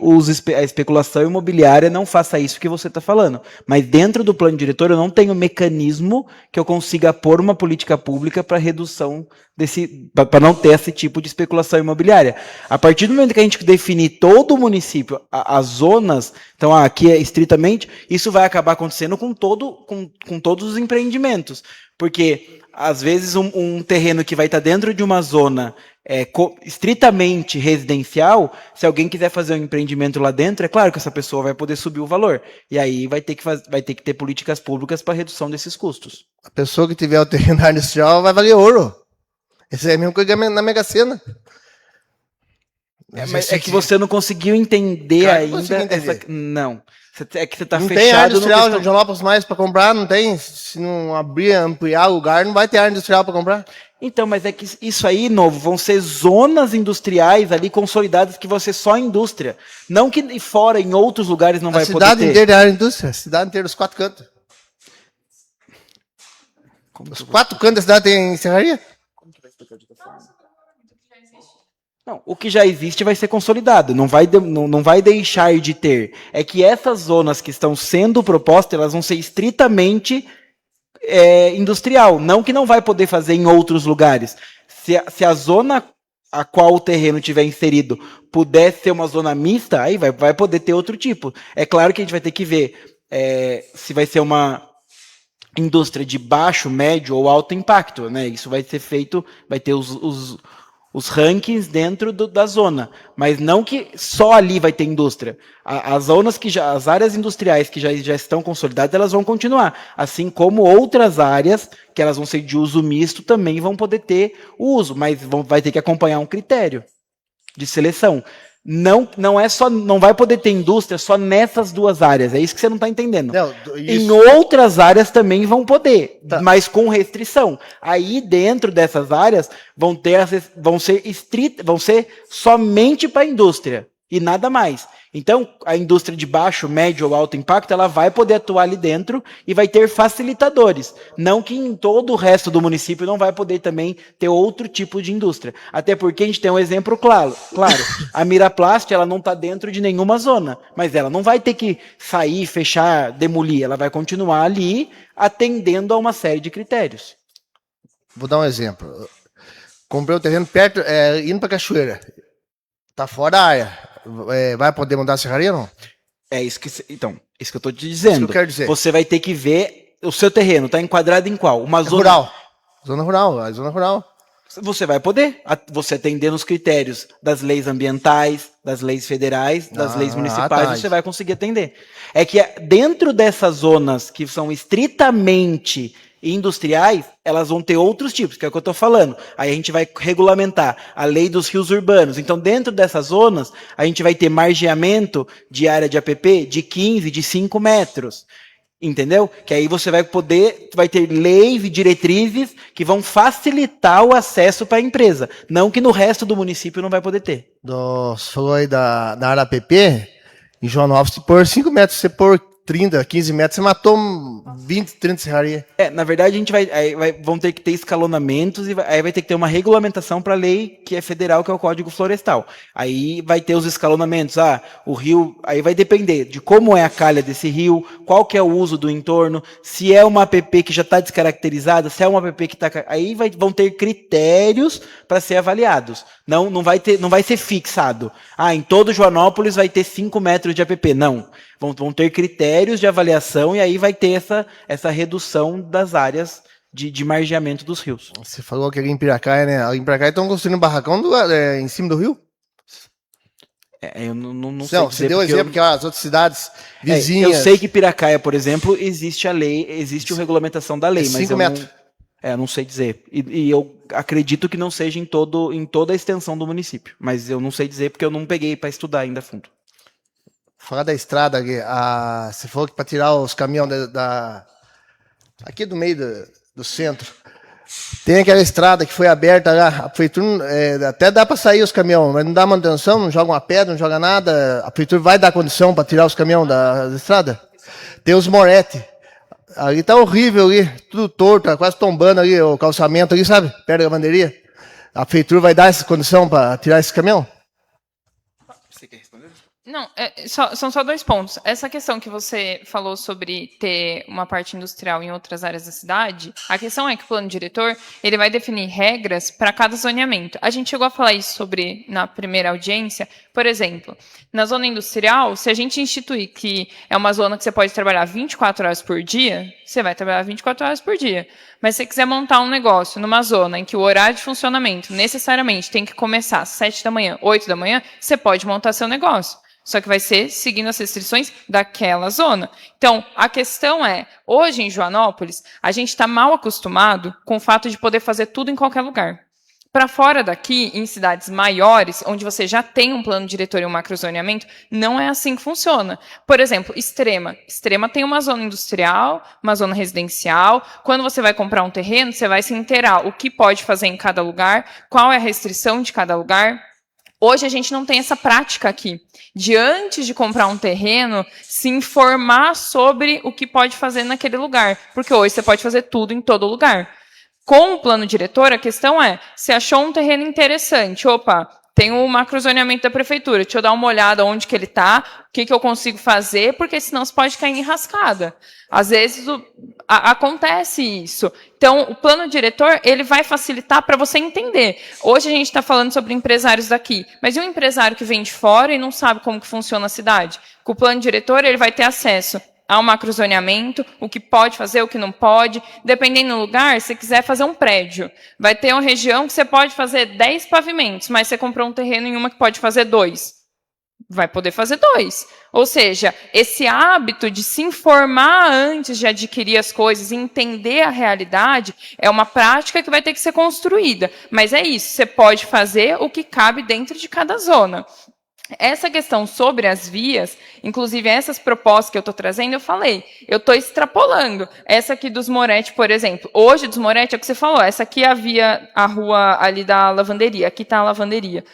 a especulação imobiliária não faça isso que você está falando. Mas dentro do plano diretor eu não tenho mecanismo que eu consiga pôr uma política pública para redução para não ter esse tipo de especulação imobiliária. A partir do momento que a gente definir todo o município, as zonas, então aqui é estritamente, isso vai acabar acontecendo com todos os empreendimentos. Porque, às vezes, um terreno que vai estar dentro de uma zona estritamente residencial, se alguém quiser fazer um empreendimento lá dentro, é claro que essa pessoa vai poder subir o valor. E aí vai ter que ter políticas públicas para redução desses custos. A pessoa que tiver o terreno na área industrial vai valer ouro. Esse é a mesma coisa na Mega Sena. Mas é que você não conseguiu entender Claro que ainda. consegui entender. Não. É que você está Não fechado. tem área no industrial questão- em Joanópolis mais para comprar, não tem. Se não abrir, ampliar o lugar, não vai ter área industrial para comprar. Então, mas é que isso aí, novo, vão ser zonas industriais ali consolidadas que vão ser só indústria. Não que fora, em outros lugares, não A vai poder cidade ter. inteira é área indústria. A cidade inteira, os 4 cantos. Os 4 cantos da cidade tem serraria? Não, o que já existe vai ser consolidado, não vai deixar de ter. É que essas zonas que estão sendo propostas, elas vão ser estritamente industrial, não que não vai poder fazer em outros lugares. Se a zona a qual o terreno tiver inserido puder ser uma zona mista, aí vai poder ter outro tipo. É claro que a gente vai ter que ver se vai ser uma indústria de baixo, médio ou alto impacto, né? Isso vai ser feito, vai ter os rankings dentro da zona, mas não que só ali vai ter indústria. As áreas industriais que já estão consolidadas, elas vão continuar, assim como outras áreas que elas vão ser de uso misto também vão poder ter o uso, mas vai ter que acompanhar um critério de seleção. Não vai poder ter indústria só nessas duas áreas. É isso que você não está entendendo. Não, Em outras áreas também vão poder, Tá. mas com restrição. Aí dentro dessas áreas vão ser somente para a indústria e nada mais. Então, a indústria de baixo, médio ou alto impacto, ela vai poder atuar ali dentro e vai ter facilitadores. Não que em todo o resto do município não vai poder também ter outro tipo de indústria. Até porque a gente tem um exemplo claro. A Miraplast, ela não está dentro de nenhuma zona, mas ela não vai ter que sair, fechar, demolir. Ela vai continuar ali atendendo a uma série de critérios. Vou dar um exemplo. Comprei um terreno perto, indo para Cachoeira. Tá fora da área. Vai poder mudar a serraria ou não? É isso que isso que eu estou te dizendo. Isso que eu quero dizer. Você vai ter que ver o seu terreno, está enquadrado em qual? Uma zona Rural. Zona rural, a zona rural. Você vai poder, você atendendo os critérios das leis ambientais, das leis federais, das leis municipais, tá. você vai conseguir atender. É que dentro dessas zonas que são estritamente industriais, elas vão ter outros tipos, que é o que eu estou falando. Aí a gente vai regulamentar a lei dos rios urbanos. Então, dentro dessas zonas, a gente vai ter margeamento de área de APP de 15, de 5 metros. Entendeu? Que aí você vai ter leis e diretrizes que vão facilitar o acesso para a empresa. Não que no resto do município não vai poder ter. Você falou aí da área APP, em Joanópolis, se pôr 5 metros, você pôr 30, 15 metros, você matou 20, 30 serraria. Na verdade, a gente vão ter que ter escalonamentos e aí vai ter que ter uma regulamentação para a lei que é federal, que é o Código Florestal. Aí vai ter os escalonamentos. O rio, aí vai depender de como é a calha desse rio, qual que é o uso do entorno, se é uma APP que já está descaracterizada, se é uma APP que está... Aí vão ter critérios para ser avaliados. Não vai ser fixado. Em todo Joanópolis vai ter 5 metros de APP. Não. Vão ter critérios de avaliação e aí vai ter essa redução das áreas de margeamento dos rios. Você falou que ali em Piracaia, né? Ali em Piracaia estão construindo um barracão em cima do rio? Eu não sei Não, dizer você deu porque exemplo que as outras cidades vizinhas... eu sei que Piracaia, por exemplo, existe a regulamentação da lei, mas 5 eu metros. não sei dizer. E eu acredito que não seja em toda a extensão do município, mas eu não sei dizer porque eu não peguei para estudar ainda a fundo. Falar da estrada aqui, você falou que para tirar os caminhões aqui do meio do centro, tem aquela estrada que foi aberta lá, a prefeitura, até dá para sair os caminhões, mas não dá manutenção, não joga uma pedra, não joga nada, a prefeitura vai dar condição para tirar os caminhões da estrada? Tem os moretes, ali tá horrível ali, tudo torto, tá quase tombando ali o calçamento ali, sabe, perto da bandeirinha. A prefeitura vai dar essa condição para tirar esse caminhão? Você quer responder? Não, são só 2 pontos. Essa questão que você falou sobre ter uma parte industrial em outras áreas da cidade, a questão é que o plano diretor ele vai definir regras para cada zoneamento. A gente chegou a falar isso sobre na primeira audiência. Por exemplo, na zona industrial, se a gente instituir que é uma zona que você pode trabalhar 24 horas por dia, você vai trabalhar 24 horas por dia. Mas se você quiser montar um negócio numa zona em que o horário de funcionamento necessariamente tem que começar às 7 da manhã, 8 da manhã, você pode montar seu negócio. Só que vai ser seguindo as restrições daquela zona. Então, a questão é, hoje em Joanópolis, a gente está mal acostumado com o fato de poder fazer tudo em qualquer lugar. Para fora daqui, em cidades maiores, onde você já tem um plano diretor e um macrozoneamento, não é assim que funciona. Por exemplo, Extrema. Extrema tem uma zona industrial, uma zona residencial. Quando você vai comprar um terreno, você vai se inteirar o que pode fazer em cada lugar, qual é a restrição de cada lugar. Hoje a gente não tem essa prática aqui, de antes de comprar um terreno, se informar sobre o que pode fazer naquele lugar, porque hoje você pode fazer tudo em todo lugar. Com o plano diretor, a questão é, se achou um terreno interessante, opa, tem o macrozoneamento da prefeitura, deixa eu dar uma olhada onde que ele está, o que eu consigo fazer, porque senão você pode cair em enrascada. Às vezes acontece isso. Então, o plano diretor ele vai facilitar para você entender. Hoje a gente está falando sobre empresários daqui, mas e um empresário que vem de fora e não sabe como que funciona a cidade? Com o plano diretor, ele vai ter acesso ao macrozoneamento, o que pode fazer, o que não pode. Dependendo do lugar, se quiser fazer um prédio, vai ter uma região que você pode fazer 10 pavimentos, mas você comprou um terreno em uma que pode fazer 2. Vai poder fazer 2. Ou seja, esse hábito de se informar antes de adquirir as coisas e entender a realidade é uma prática que vai ter que ser construída. Mas é isso, você pode fazer o que cabe dentro de cada zona. Essa questão sobre as vias, inclusive essas propostas que eu estou trazendo, eu falei, eu estou extrapolando. Essa aqui dos Moretti, por exemplo. Hoje, dos Moretti, é o que você falou, essa aqui é a rua ali da lavanderia, aqui está a lavanderia.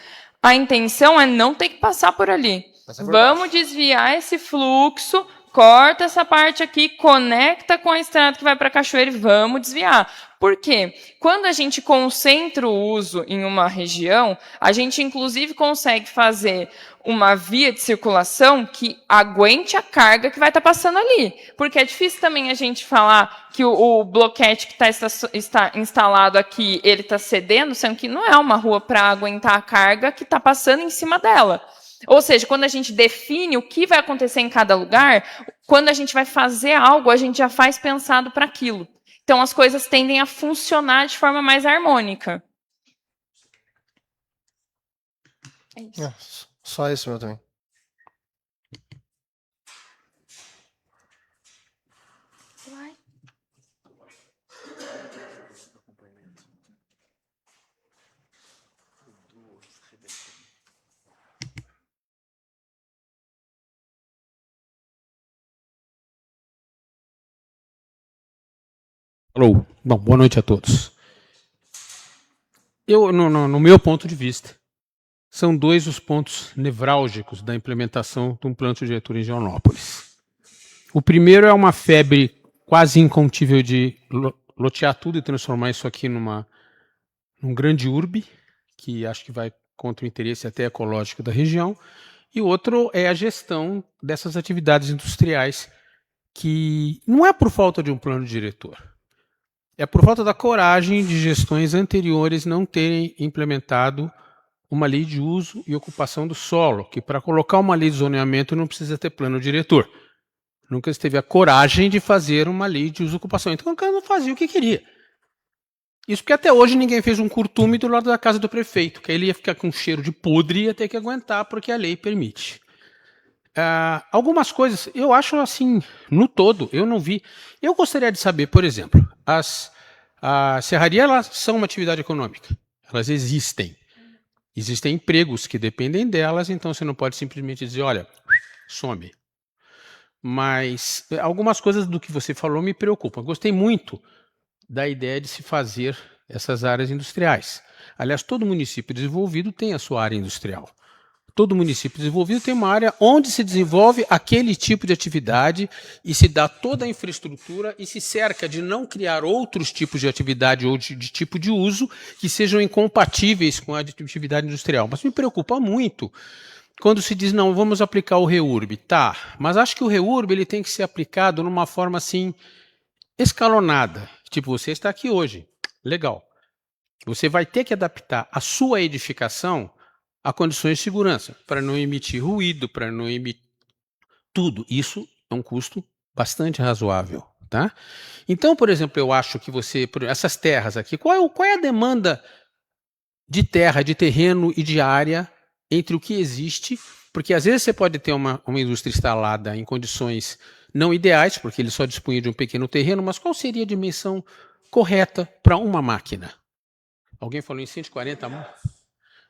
A intenção é não ter que passar por ali. Vamos desviar esse fluxo, corta essa parte aqui, conecta com a estrada que vai para a cachoeira e vamos desviar. Por quê? Quando a gente concentra o uso em uma região, a gente, inclusive, consegue fazer uma via de circulação que aguente a carga que vai estar passando ali. Porque é difícil também a gente falar que o bloquete que está instalado aqui, ele está cedendo, sendo que não é uma rua para aguentar a carga que está passando em cima dela. Ou seja, quando a gente define o que vai acontecer em cada lugar, quando a gente vai fazer algo, a gente já faz pensado para aquilo. Então, as coisas tendem a funcionar de forma mais harmônica. É isso. É, só isso meu também. Alô, bom, boa noite a todos. No meu ponto de vista, são 2 os pontos nevrálgicos da implementação de um plano diretor em Joanópolis. O primeiro é uma febre quase incontível de lotear tudo e transformar isso aqui num grande urbe, que acho que vai contra o interesse até ecológico da região, e outro é a gestão dessas atividades industriais, que não é por falta de um plano diretor. É por falta da coragem de gestões anteriores não terem implementado uma lei de uso e ocupação do solo, que para colocar uma lei de zoneamento não precisa ter plano diretor. Nunca se teve a coragem de fazer uma lei de uso e ocupação. Então o cara não fazia o que queria. Isso porque até hoje ninguém fez um curtume do lado da casa do prefeito, que aí ele ia ficar com um cheiro de podre e ia ter que aguentar porque a lei permite. Algumas coisas, eu acho assim, no todo, eu não vi. Eu gostaria de saber, por exemplo, as serrarias elas são uma atividade econômica, elas existem. Existem empregos que dependem delas, então você não pode simplesmente dizer, olha, some. Mas algumas coisas do que você falou me preocupam. Gostei muito da ideia de se fazer essas áreas industriais. Aliás, todo município desenvolvido tem a sua área industrial. Todo município desenvolvido tem uma área onde se desenvolve aquele tipo de atividade e se dá toda a infraestrutura e se cerca de não criar outros tipos de atividade ou de tipo de uso que sejam incompatíveis com a atividade industrial. Mas me preocupa muito quando se diz, não, vamos aplicar o REURB. Tá, mas acho que o REURB ele tem que ser aplicado numa forma assim, escalonada. Tipo, você está aqui hoje, legal. Você vai ter que adaptar a sua edificação a condições de segurança, para não emitir ruído, para não emitir tudo. Isso é um custo bastante razoável. Tá? Então, por exemplo, eu acho que essas terras aqui, qual é a demanda de terra, de terreno e de área entre o que existe? Porque às vezes você pode ter uma indústria instalada em condições não ideais, porque ele só dispunha de um pequeno terreno, mas qual seria a dimensão correta para uma máquina? Alguém falou em 140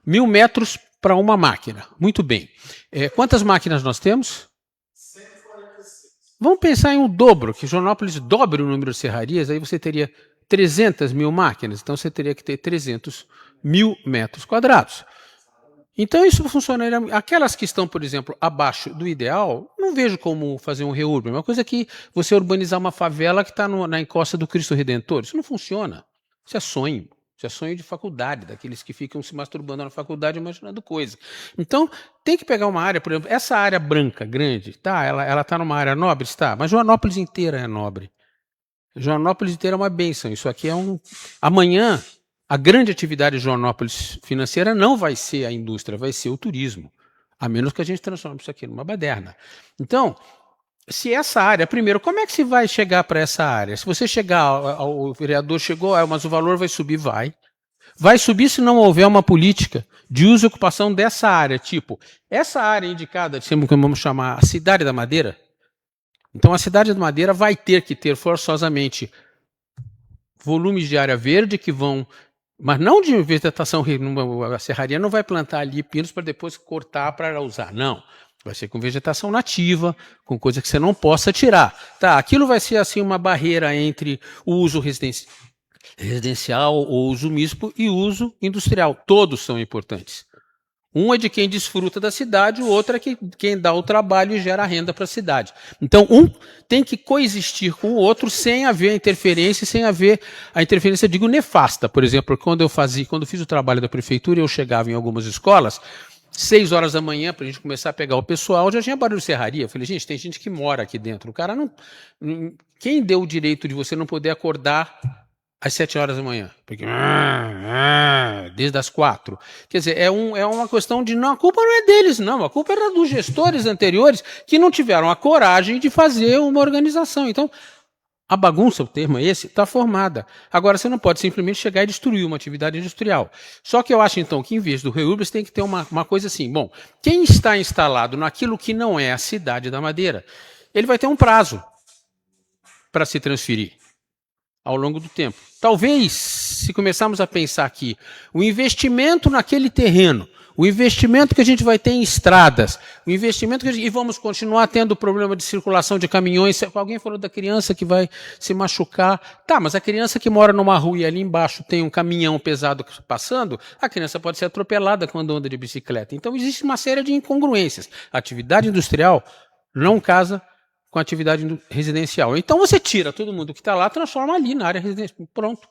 1.000 metros para uma máquina. Muito bem. Quantas máquinas nós temos? 146. Vamos pensar em um dobro, que Joanópolis dobre o número de serrarias, aí você teria 300.000 máquinas, então você teria que ter 300.000 metros quadrados. Então isso funcionaria. Aquelas que estão, por exemplo, abaixo do ideal, não vejo como fazer um REURB. É uma coisa que você urbanizar uma favela que está na encosta do Cristo Redentor. Isso não funciona. Isso é sonho. Isso é sonho de faculdade, daqueles que ficam se masturbando na faculdade imaginando coisa. Então, tem que pegar uma área, por exemplo, essa área branca, grande, tá? Ela está numa área nobre? Está. Mas Joanópolis inteira é nobre. Joanópolis inteira é uma bênção. Isso aqui é Amanhã, a grande atividade de Joanópolis financeira não vai ser a indústria, vai ser o turismo. A menos que a gente transforme isso aqui numa baderna. Então, se essa área, primeiro, como é que se vai chegar para essa área? Se você chegar, o vereador chegou, mas o valor vai subir, vai. Vai subir se não houver uma política de uso e ocupação dessa área. Tipo, essa área indicada, que vamos chamar a Cidade da Madeira. Então, a Cidade da Madeira vai ter que ter forçosamente volumes de área verde que vão... Mas não de vegetação, a serraria não vai plantar ali pinos para depois cortar para usar, não. Vai ser com vegetação nativa, com coisa que você não possa tirar. Tá, aquilo vai ser assim uma barreira entre o uso residencial ou uso misto e uso industrial. Todos são importantes. Um é de quem desfruta da cidade, o outro é quem dá o trabalho e gera renda para a cidade. Então, um tem que coexistir com o outro sem haver interferência, sem haver a interferência, digo, nefasta. Por exemplo, quando fiz o trabalho da prefeitura, eu chegava em algumas escolas, 6 horas da manhã, para a gente começar a pegar o pessoal, já tinha barulho de serraria. Eu falei, gente, tem gente que mora aqui dentro. O cara não... Quem deu o direito de você não poder acordar às 7 horas da manhã? Porque desde as 4. Quer dizer, é uma questão de... Não, a culpa não é deles, não. A culpa era dos gestores anteriores que não tiveram a coragem de fazer uma organização. Então, a bagunça, o termo é esse, está formada. Agora, você não pode simplesmente chegar e destruir uma atividade industrial. Só que eu acho, então, que em vez do REURB, você tem que ter uma coisa assim. Bom, quem está instalado naquilo que não é a Cidade da Madeira, ele vai ter um prazo para se transferir ao longo do tempo. Talvez, se começarmos a pensar aqui, o investimento naquele terreno, o investimento que a gente vai ter em estradas, o investimento e vamos continuar tendo problema de circulação de caminhões. Alguém falou da criança que vai se machucar. Tá, mas a criança que mora numa rua e ali embaixo tem um caminhão pesado passando, a criança pode ser atropelada quando anda de bicicleta. Então existe uma série de incongruências. A atividade industrial não casa com a atividade residencial. Então você tira todo mundo que está lá, transforma ali na área residencial. Pronto.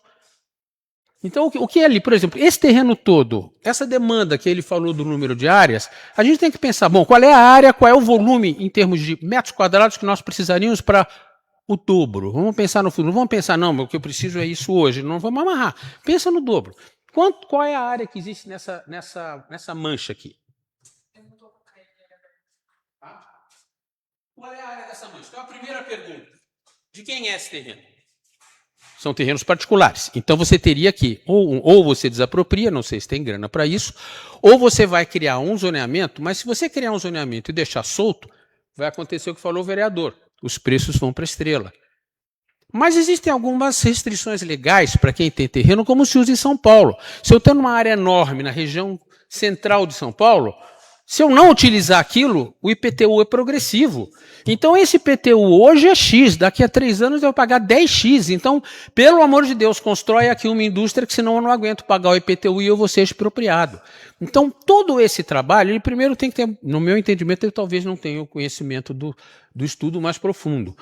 Então, o que é ali? Por exemplo, esse terreno todo, essa demanda que ele falou do número de áreas, a gente tem que pensar, bom, qual é a área, qual é o volume em termos de metros quadrados que nós precisaríamos para o dobro. Vamos pensar no futuro. Não vamos pensar, não, o que eu preciso é isso hoje. Não vamos amarrar. Pensa no dobro. Qual é a área que existe nessa mancha aqui? Qual é a área dessa mancha? Então, a primeira pergunta. De quem é esse terreno? São terrenos particulares. Então você teria que, ou você desapropria, não sei se tem grana para isso, ou você vai criar um zoneamento, mas se você criar um zoneamento e deixar solto, vai acontecer o que falou o vereador. Os preços vão para a estrela. Mas existem algumas restrições legais para quem tem terreno, como se usa em São Paulo. Se eu tenho uma área enorme na região central de São Paulo, Se eu não utilizar aquilo, o IPTU é progressivo. Então, esse IPTU hoje é X, daqui a 3 anos eu vou pagar 10X. Então, pelo amor de Deus, constrói aqui uma indústria que senão eu não aguento pagar o IPTU e eu vou ser expropriado. Então, todo esse trabalho, ele primeiro tem que ter, no meu entendimento, eu talvez não tenha o conhecimento do estudo mais profundo.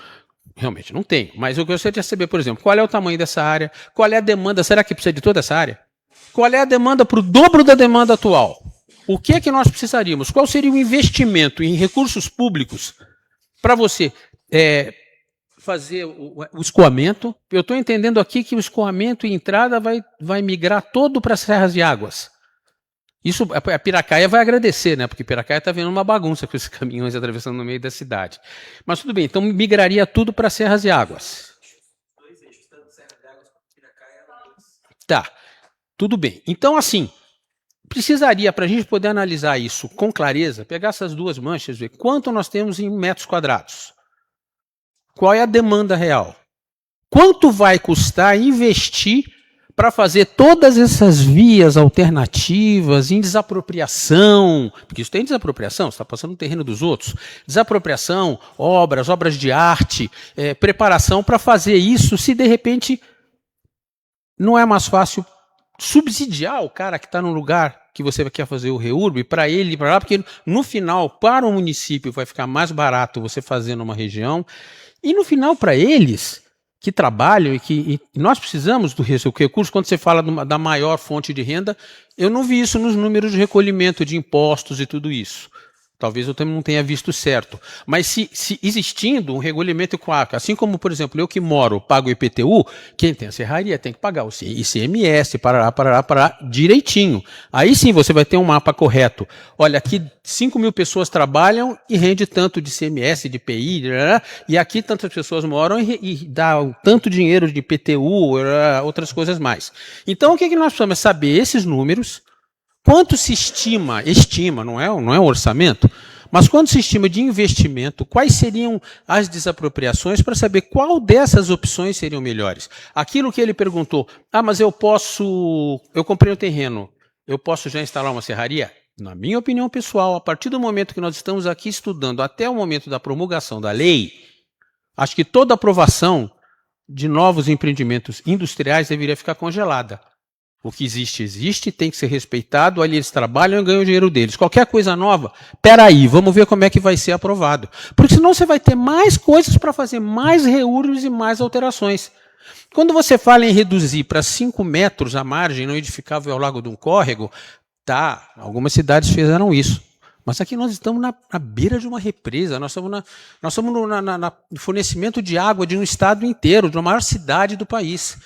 Realmente, não tenho. Mas eu gostaria de saber, por exemplo, qual é o tamanho dessa área, qual é a demanda, será que precisa de toda essa área? Qual é a demanda para o dobro da demanda atual? O que é que nós precisaríamos? Qual seria o investimento em recursos públicos para você fazer o escoamento? Eu estou entendendo aqui que o escoamento e entrada vai migrar todo para as serras de águas. Isso a Piracaia vai agradecer, né? Porque Piracaia está vendo uma bagunça com esses caminhões atravessando no meio da cidade. Mas tudo bem, então migraria tudo para serras de águas. Tá, tudo bem. Então, assim, precisaria, para a gente poder analisar isso com clareza, pegar essas duas manchas, ver quanto nós temos em metros quadrados. Qual é a demanda real? Quanto vai custar investir para fazer todas essas vias alternativas em desapropriação? Porque isso tem desapropriação, você está passando no terreno dos outros. Desapropriação, obras de arte, preparação para fazer isso, se de repente não é mais fácil subsidiar o cara que está no lugar que você quer fazer o REURB para ele ir para lá, porque no final, para o município, vai ficar mais barato você fazer numa região, e no final, para eles que trabalham e nós precisamos do recurso, quando você fala da maior fonte de renda, eu não vi isso nos números de recolhimento de impostos e tudo isso. Talvez eu também não tenha visto certo. Mas se existindo um regulamento equático, assim como, por exemplo, eu que moro, pago IPTU, quem tem a serraria tem que pagar o ICMS, parará, direitinho. Aí sim você vai ter um mapa correto. Olha, aqui 5.000 pessoas trabalham e rende tanto de ICMS, de IPI, e aqui tantas pessoas moram e dá tanto dinheiro de IPTU, outras coisas mais. Então o que nós precisamos é saber esses números. Quanto se estima, não é um orçamento, mas quanto se estima de investimento, quais seriam as desapropriações para saber qual dessas opções seriam melhores? Aquilo que ele perguntou, mas eu comprei um terreno, eu posso já instalar uma serraria? Na minha opinião pessoal, a partir do momento que nós estamos aqui estudando até o momento da promulgação da lei, acho que toda aprovação de novos empreendimentos industriais deveria ficar congelada. O que existe, tem que ser respeitado, ali eles trabalham e ganham o dinheiro deles. Qualquer coisa nova, peraí, vamos ver como é que vai ser aprovado. Porque senão você vai ter mais coisas para fazer, mais REURBs e mais alterações. Quando você fala em reduzir para 5 metros a margem não edificável ao largo de um córrego, tá, algumas cidades fizeram isso. Mas aqui nós estamos na beira de uma represa, nós estamos no fornecimento de água de um estado inteiro, de uma maior cidade do país.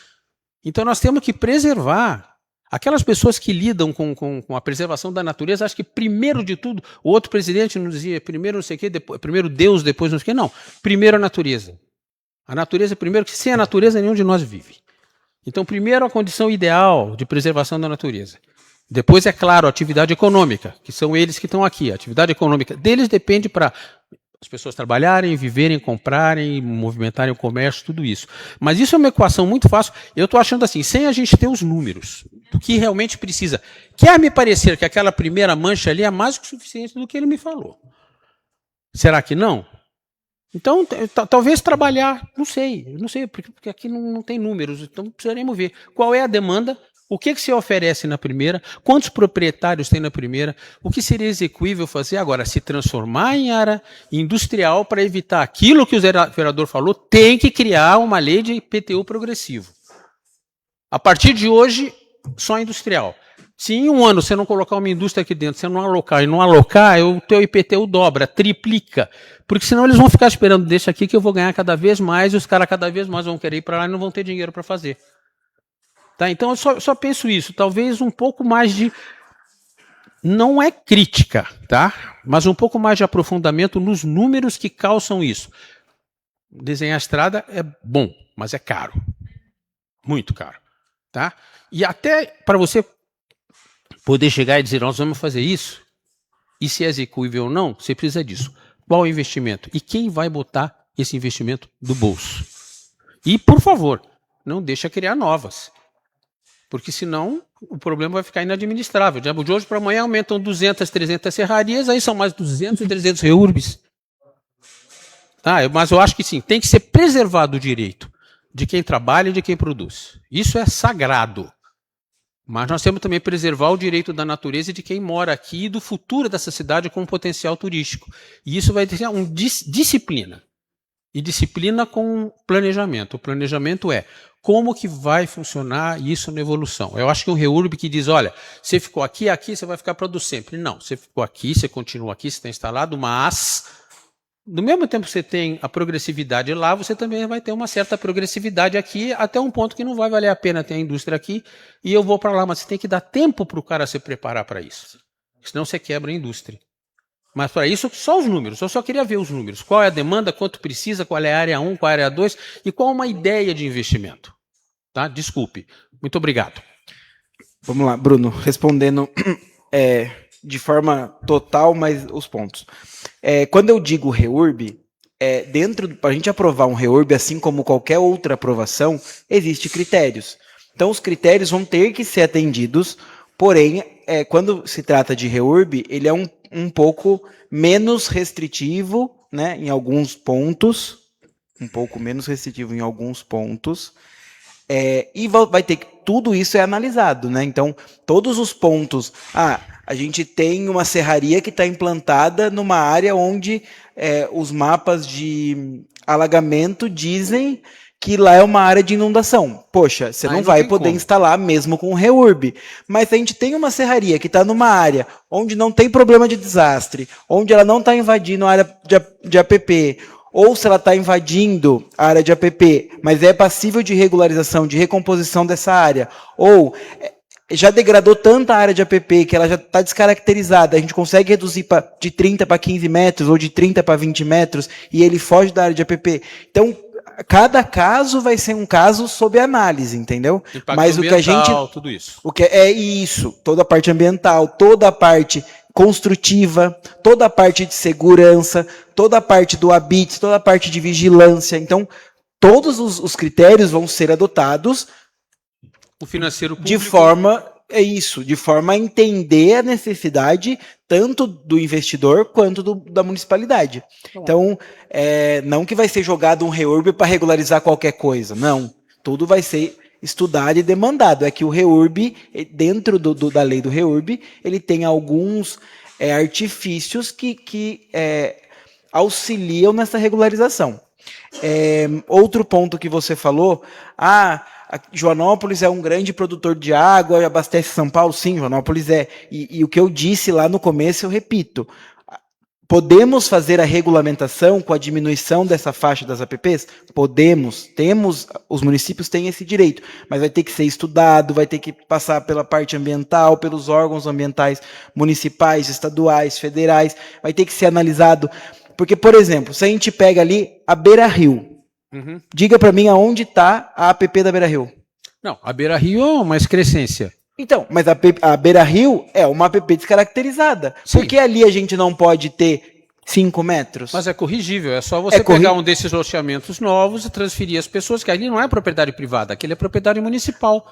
Então nós temos que preservar. Aquelas pessoas que lidam com a preservação da natureza, acho que primeiro de tudo, o outro presidente nos dizia, primeiro não sei o quê, primeiro Deus, depois não sei o quê. Não, primeiro a natureza. A natureza primeiro, que sem a natureza nenhum de nós vive. Então primeiro a condição ideal de preservação da natureza. Depois, é claro, a atividade econômica, que são eles que estão aqui. A atividade econômica deles depende para as pessoas trabalharem, viverem, comprarem, movimentarem o comércio, tudo isso. Mas isso é uma equação muito fácil. Eu estou achando assim, sem a gente ter os números, do que realmente precisa. Quer me parecer que aquela primeira mancha ali é mais que suficiente do que ele me falou. Será que não? Então, talvez trabalhar, não sei, porque aqui não tem números, então precisaremos ver qual é a demanda. O que se oferece na primeira? Quantos proprietários tem na primeira? O que seria execuível fazer agora? Se transformar em área industrial para evitar aquilo que o vereador falou, tem que criar uma lei de IPTU progressivo. A partir de hoje, só industrial. Se em um ano você não colocar uma indústria aqui dentro, você não alocar, o teu IPTU dobra, triplica. Porque senão eles vão ficar esperando, deixa aqui que eu vou ganhar cada vez mais, e os caras cada vez mais vão querer ir para lá e não vão ter dinheiro para fazer. Tá, então eu só penso isso, talvez um pouco mais de, não é crítica, tá? Mas um pouco mais de aprofundamento nos números que calçam isso. Desenhar a estrada é bom, mas é caro, muito caro, tá? E até para você poder chegar e dizer, nós vamos fazer isso, e se é execuível ou não, você precisa disso. Qual o investimento? E quem vai botar esse investimento do bolso? E, por favor, não deixa criar novas. Porque senão o problema vai ficar inadministrável. De hoje para amanhã aumentam 200, 300 serrarias, aí são mais 200 e 300 REURBs. Mas eu acho que sim, tem que ser preservado o direito de quem trabalha e de quem produz. Isso é sagrado. Mas nós temos também que preservar o direito da natureza e de quem mora aqui e do futuro dessa cidade com um potencial turístico. E isso vai ter disciplina. E disciplina com planejamento. O planejamento é como que vai funcionar isso na evolução. Eu acho que um REURB que diz, olha, você ficou aqui, você vai ficar para do sempre. Não, você ficou aqui, você continua aqui, você está instalado, mas no mesmo tempo que você tem a progressividade lá, você também vai ter uma certa progressividade aqui, até um ponto que não vai valer a pena ter a indústria aqui, e eu vou para lá, mas você tem que dar tempo para o cara se preparar para isso. Senão você quebra a indústria. Mas para isso, só os números. Eu só queria ver os números. Qual é a demanda, quanto precisa, qual é a área 1, qual é a área 2 e qual é uma ideia de investimento. Tá? Desculpe. Muito obrigado. Vamos lá, Bruno, respondendo de forma total, mas os pontos. Quando eu digo REURB, para a gente aprovar um REURB, assim como qualquer outra aprovação, existem critérios. Então, os critérios vão ter que ser atendidos, porém, quando se trata de REURB, ele é um pouco menos restritivo, né, em alguns pontos, um pouco menos restritivo em alguns pontos, e vai ter que, tudo isso é analisado, né, então, todos os pontos, a gente tem uma serraria que está implantada numa área onde os mapas de alagamento dizem que lá é uma área de inundação. Poxa, você não vai poder instalar mesmo com o REURB. Mas se a gente tem uma serraria que está numa área onde não tem problema de desastre, onde ela não está invadindo a área de APP, ou se ela está invadindo a área de APP, mas é passível de regularização, de recomposição dessa área, ou já degradou tanta área de APP que ela já está descaracterizada, a gente consegue reduzir de 30 para 15 metros, ou de 30 para 20 metros, e ele foge da área de APP. Então, cada caso vai ser um caso sob análise, entendeu? Impacto mas o que a gente, tudo isso. O que é isso, toda a parte ambiental, toda a parte construtiva, toda a parte de segurança, toda a parte do habite, toda a parte de vigilância. Então, todos os critérios vão ser adotados o financeiro público, de forma a entender a necessidade tanto do investidor quanto da municipalidade. Então, não que vai ser jogado um REURB para regularizar qualquer coisa, não. Tudo vai ser estudado e demandado. É que o REURB, dentro da lei do REURB, ele tem alguns artifícios que auxiliam nessa regularização. Outro ponto que você falou, Joanópolis é um grande produtor de água, abastece São Paulo? Sim, Joanópolis é. E o que eu disse lá no começo, eu repito. Podemos fazer a regulamentação com a diminuição dessa faixa das APPs? Podemos. Os municípios têm esse direito, mas vai ter que ser estudado, vai ter que passar pela parte ambiental, pelos órgãos ambientais municipais, estaduais, federais, vai ter que ser analisado. Porque, por exemplo, se a gente pega ali a Beira Rio, diga para mim aonde está a APP da Beira Rio. Não, a Beira Rio é uma excrescência. Então, mas a Beira Rio é uma APP descaracterizada. Sim. Por que ali a gente não pode ter 5 metros? Mas é corrigível, é só você pegar um desses loteamentos novos e transferir as pessoas, que ali não é propriedade privada, aquele é propriedade municipal.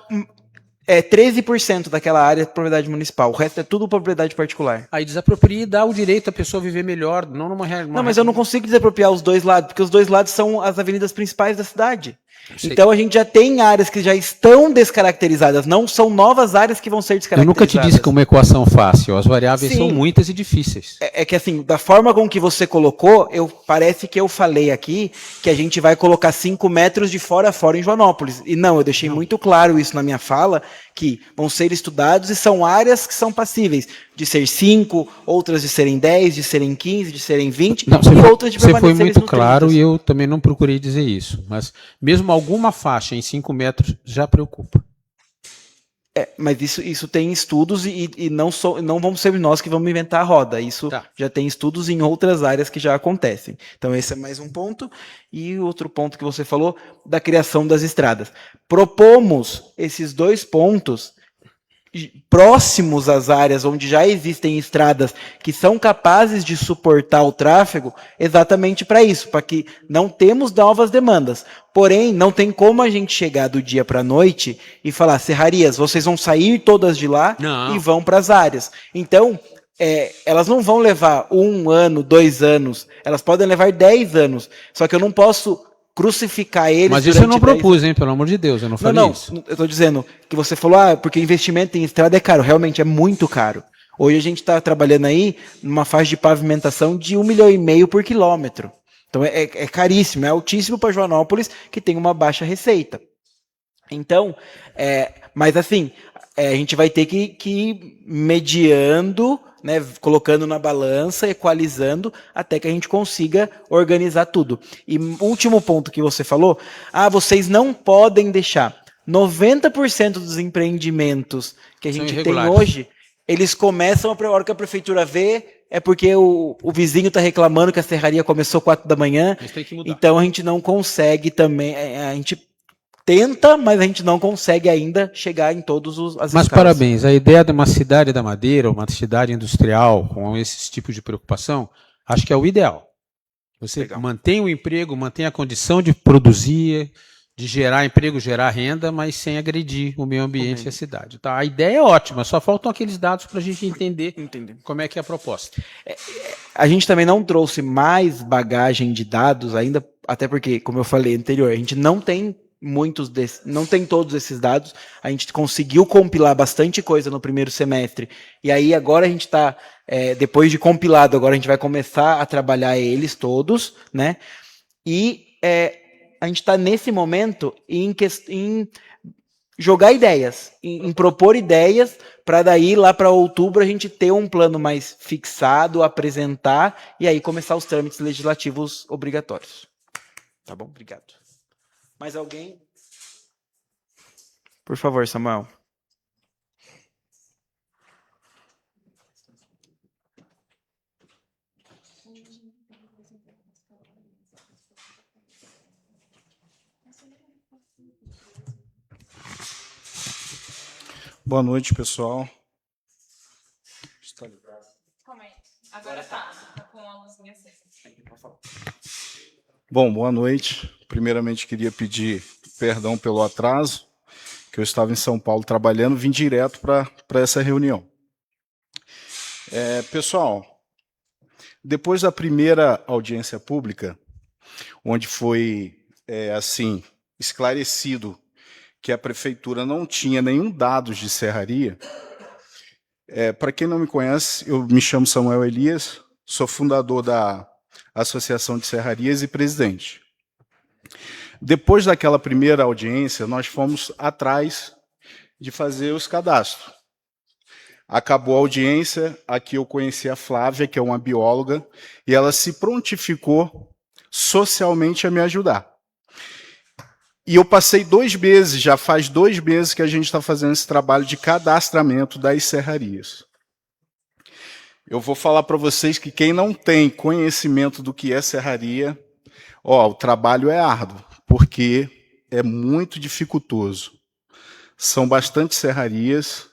13% daquela área é propriedade municipal, o resto é tudo propriedade particular. Aí desapropria e dá o direito à pessoa viver melhor, não numa realidade. Não, mas eu não consigo desapropriar os dois lados, porque os dois lados são as avenidas principais da cidade. Então a gente já tem áreas que já estão descaracterizadas, não são novas áreas que vão ser descaracterizadas. Eu nunca te disse que é uma equação fácil, as variáveis são muitas e difíceis. É que assim, da forma com que você colocou, parece que eu falei aqui que a gente vai colocar 5 metros de fora a fora em Joanópolis. E não, eu deixei muito claro isso na minha fala, que vão ser estudados e são áreas que são passíveis de ser 5, outras de serem 10, de serem 15, de serem 20, e outras de permanecerem no 30. Você foi muito claro e eu também não procurei dizer isso, mas mesmo alguma faixa em 5 metros já preocupa. Mas isso tem estudos e não vamos ser nós que vamos inventar a roda. Isso já tem estudos em outras áreas que já acontecem. Então esse é mais um ponto. E outro ponto que você falou, da criação das estradas. Propomos esses 2 pontos próximos às áreas onde já existem estradas que são capazes de suportar o tráfego, exatamente para isso, para que não temos novas demandas. Porém, não tem como a gente chegar do dia para a noite e falar, serrarias, vocês vão sair todas de lá Não. e vão para as áreas. Então, elas não vão levar 1 ano, 2 anos, elas podem levar 10 anos. Só que eu não posso crucificar eles. Mas isso eu não durante 10 propus, hein? Pelo amor de Deus, eu não falei Não, isso. eu tô dizendo que você falou, porque investimento em estrada é caro. Realmente é muito caro. Hoje a gente está trabalhando aí numa faixa de pavimentação de 1,5 milhão por quilômetro. Então é caríssimo, é altíssimo para Joanópolis, que tem uma baixa receita. Então, mas assim, a gente vai ter que ir mediando, né, colocando na balança, equalizando, até que a gente consiga organizar tudo. E último ponto que você falou, vocês não podem deixar 90% dos empreendimentos que a São gente tem irregulares. hoje, eles começam a hora que a prefeitura vê, é porque o vizinho está reclamando que a serraria começou 4 da manhã, Isso tem que mudar. então a gente não consegue também, a gente tenta, mas a gente não consegue ainda chegar em todos as Mas escalas. parabéns, a ideia de uma cidade da madeira, uma cidade industrial com esse tipo de preocupação, acho que é o ideal. Você Legal. mantém o emprego, mantém a condição de produzir, de gerar emprego, gerar renda, mas sem agredir o meio ambiente e a cidade. Tá? A ideia é ótima, só faltam aqueles dados para a gente entender como é que é a proposta. A gente também não trouxe mais bagagem de dados ainda, até porque, como eu falei anterior, a gente não tem não tem todos esses dados. A gente conseguiu compilar bastante coisa no primeiro semestre. E aí agora a gente está, depois de compilado, agora a gente vai começar a trabalhar eles todos, né? E a gente está nesse momento em jogar ideias, em propor ideias, para daí lá para outubro a gente ter um plano mais fixado, apresentar e aí começar os trâmites legislativos obrigatórios. Tá bom? Obrigado. Mais alguém? Por favor, Samuel. Boa noite, pessoal. Está ligado? Calma aí. Agora tá com a luzinha acesa. Bom, boa noite. Primeiramente, queria pedir perdão pelo atraso, que eu estava em São Paulo trabalhando, vim direto para essa reunião. Pessoal, depois da primeira audiência pública, onde foi, esclarecido que a prefeitura não tinha nenhum dado de serraria, para quem não me conhece, eu me chamo Samuel Elias, sou fundador da Associação de Serrarias e presidente. Depois daquela primeira audiência, nós fomos atrás de fazer os cadastros. Acabou a audiência, aqui eu conheci a Flávia, que é uma bióloga, e ela se prontificou socialmente a me ajudar. E eu passei 2 meses, já faz 2 meses que a gente está fazendo esse trabalho de cadastramento das serrarias. Eu vou falar para vocês que quem não tem conhecimento do que é serraria, o trabalho é árduo, porque é muito dificultoso. São bastante serrarias,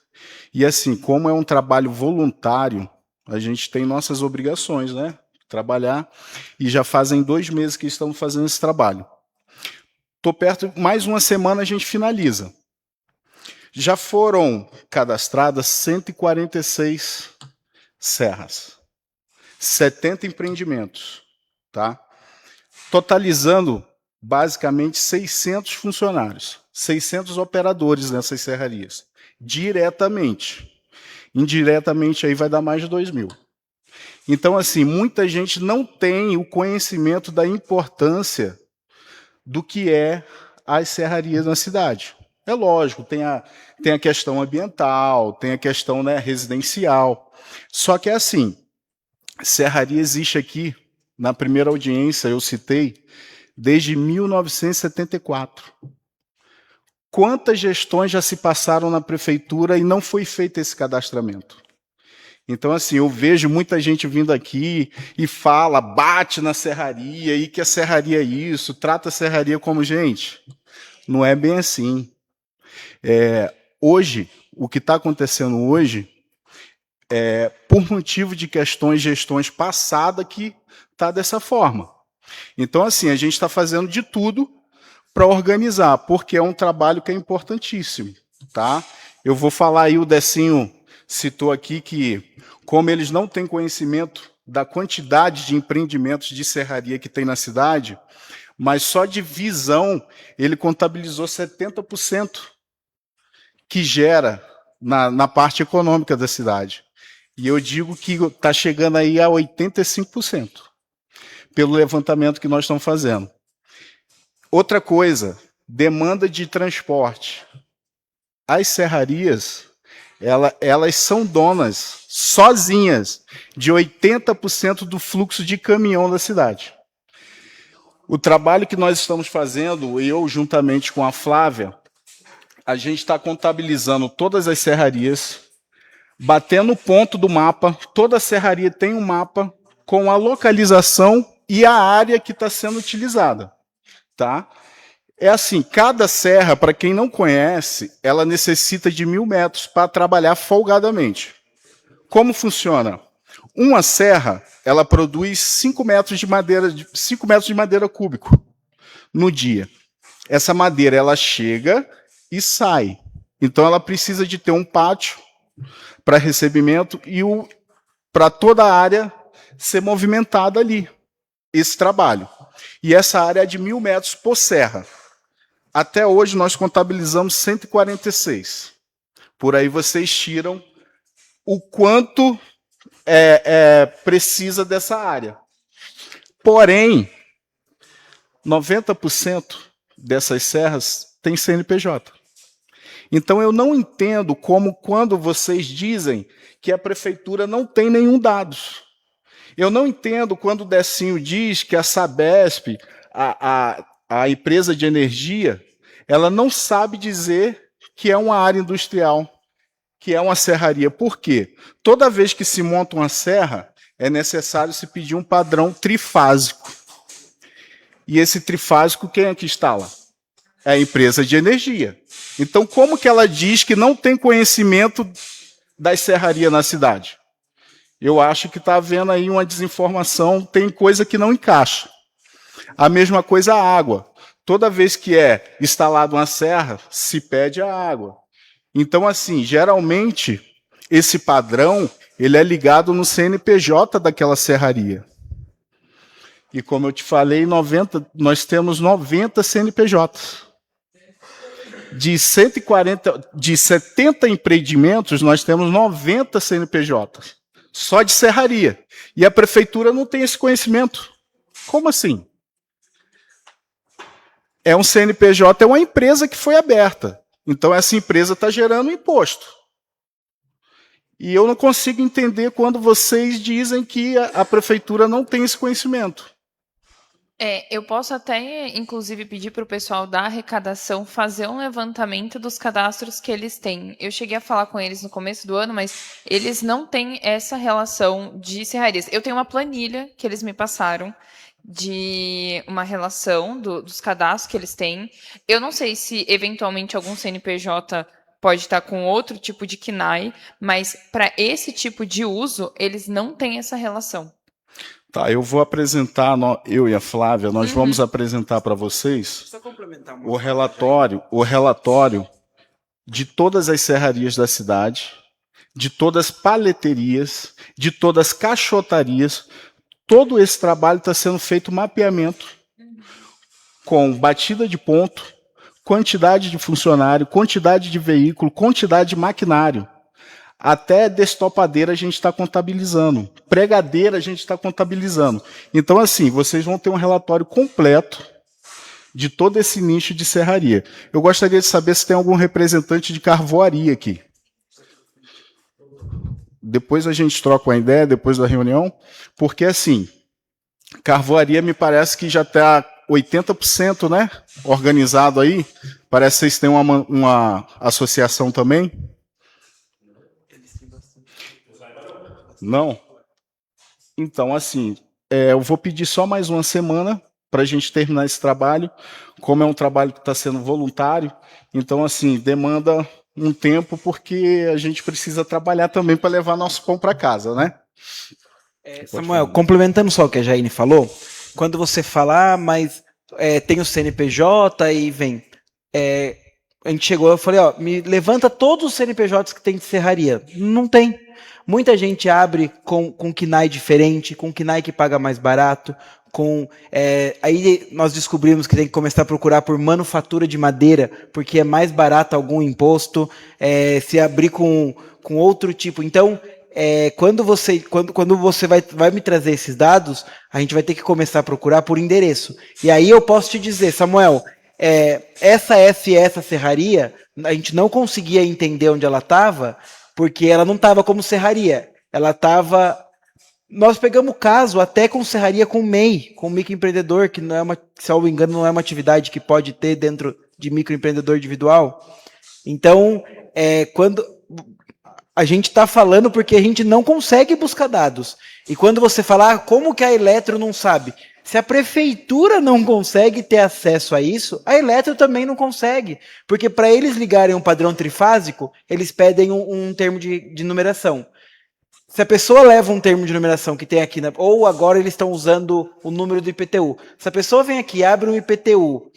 e assim, como é um trabalho voluntário, a gente tem nossas obrigações, né? Trabalhar, e já fazem 2 meses que estamos fazendo esse trabalho. Estou perto, mais uma semana a gente finaliza. Já foram cadastradas 146 serras, 70 empreendimentos, tá? Totalizando basicamente 600 funcionários, 600 operadores nessas serrarias, diretamente. Indiretamente aí vai dar mais de 2.000. Então, assim, muita gente não tem o conhecimento da importância do que é as serrarias na cidade. É lógico, tem a questão ambiental, tem a questão, né, residencial. Só que é assim, serraria existe aqui, na primeira audiência eu citei, desde 1974. Quantas gestões já se passaram na prefeitura e não foi feito esse cadastramento? Então, assim, eu vejo muita gente vindo aqui e fala, bate na serraria, e que a serraria é isso, trata a serraria como gente. Não é bem assim. Hoje, o que está acontecendo hoje é por motivo de gestões passadas que está dessa forma. Então, assim, a gente está fazendo de tudo para organizar, porque é um trabalho que é importantíssimo, tá? Eu vou falar aí, o Decinho citou aqui que, como eles não têm conhecimento da quantidade de empreendimentos de serraria que tem na cidade, mas só de visão ele contabilizou 70% que gera na parte econômica da cidade. E eu digo que está chegando aí a 85%, pelo levantamento que nós estamos fazendo. Outra coisa, demanda de transporte. As serrarias, elas são donas, sozinhas, de 80% do fluxo de caminhão da cidade. O trabalho que nós estamos fazendo, eu juntamente com a Flávia, a gente está contabilizando todas as serrarias, batendo o ponto do mapa, toda serraria tem um mapa com a localização e a área que está sendo utilizada. Tá? É assim, cada serra, para quem não conhece, ela necessita de 1.000 metros para trabalhar folgadamente. Como funciona? Uma serra, ela produz 5 metros de madeira cúbico no dia. Essa madeira, ela chega e sai. Então, ela precisa de ter um pátio para recebimento e para toda a área ser movimentada ali, esse trabalho. E essa área é de 1.000 metros por serra. Até hoje nós contabilizamos 146. Por aí vocês tiram o quanto precisa dessa área. Porém, 90% dessas serras tem CNPJ. Então, eu não entendo como, quando vocês dizem que a prefeitura não tem nenhum dado. Eu não entendo quando o Decinho diz que a Sabesp, a empresa de energia, ela não sabe dizer que é uma área industrial, que é uma serraria. Por quê? Toda vez que se monta uma serra, é necessário se pedir um padrão trifásico. E esse trifásico, quem é que instala? É a empresa de energia. Então, como que ela diz que não tem conhecimento das serrarias na cidade? Eu acho que está havendo aí uma desinformação, tem coisa que não encaixa. A mesma coisa a água. Toda vez que é instalada uma serra, se pede a água. Então, assim, geralmente, esse padrão, ele é ligado no CNPJ daquela serraria. E como eu te falei, nós temos 90 CNPJs. De 70 empreendimentos, nós temos 90 CNPJs. Só de serraria. E a prefeitura não tem esse conhecimento. Como assim? É um CNPJ, é uma empresa que foi aberta. Então, essa empresa está gerando imposto. E eu não consigo entender quando vocês dizem que a prefeitura não tem esse conhecimento. Eu posso até, inclusive, pedir para o pessoal da arrecadação fazer um levantamento dos cadastros que eles têm. Eu cheguei a falar com eles no começo do ano, mas eles não têm essa relação de serrarias. Eu tenho uma planilha que eles me passaram de uma relação dos cadastros que eles têm. Eu não sei se, eventualmente, algum CNPJ pode estar com outro tipo de KNAI, mas para esse tipo de uso, eles não têm essa relação. Tá, eu vou apresentar, eu e a Flávia, nós vamos apresentar para vocês o relatório de todas as serrarias da cidade, de todas as paleterias, de todas as caixotarias. Todo esse trabalho está sendo feito mapeamento com batida de ponto, quantidade de funcionário, quantidade de veículo, quantidade de maquinário. Até destopadeira a gente está contabilizando. Pregadeira a gente está contabilizando. Então, assim, vocês vão ter um relatório completo de todo esse nicho de serraria. Eu gostaria de saber se tem algum representante de carvoaria aqui. Depois a gente troca uma ideia, depois da reunião, porque, assim, carvoaria me parece que já está 80%, né, organizado aí. Parece que vocês têm uma associação também. Não? Então, assim, eu vou pedir só mais uma semana para a gente terminar esse trabalho. Como é um trabalho que está sendo voluntário, então, assim, demanda um tempo, porque a gente precisa trabalhar também para levar nosso pão para casa, né? Samuel, complementando só o que a Jaine falou, quando você fala, mas tem o CNPJ e vem. A gente chegou, eu falei, me levanta todos os CNPJs que tem de serraria. Não tem. Muita gente abre com KNAI diferente, com KNAI que paga mais barato, aí nós descobrimos que tem que começar a procurar por manufatura de madeira, porque é mais barato algum imposto, se abrir com outro tipo. Então, quando você vai me trazer esses dados, a gente vai ter que começar a procurar por endereço. E aí eu posso te dizer, Samuel, essa serraria, a gente não conseguia entender onde ela estava, porque ela não estava como serraria. Ela estava... Nós pegamos caso até com serraria com MEI, com microempreendedor, que não é se eu não me engano, não é uma atividade que pode ter dentro de microempreendedor individual. Então, quando a gente está falando porque a gente não consegue buscar dados. E quando você fala, como que a Eletro não sabe? Se a prefeitura não consegue ter acesso a isso, a Eletro também não consegue. Porque para eles ligarem um padrão trifásico, eles pedem um termo de numeração. Se a pessoa leva um termo de numeração que tem aqui, ou agora eles estão usando o número do IPTU. Se a pessoa vem aqui, abre um IPTU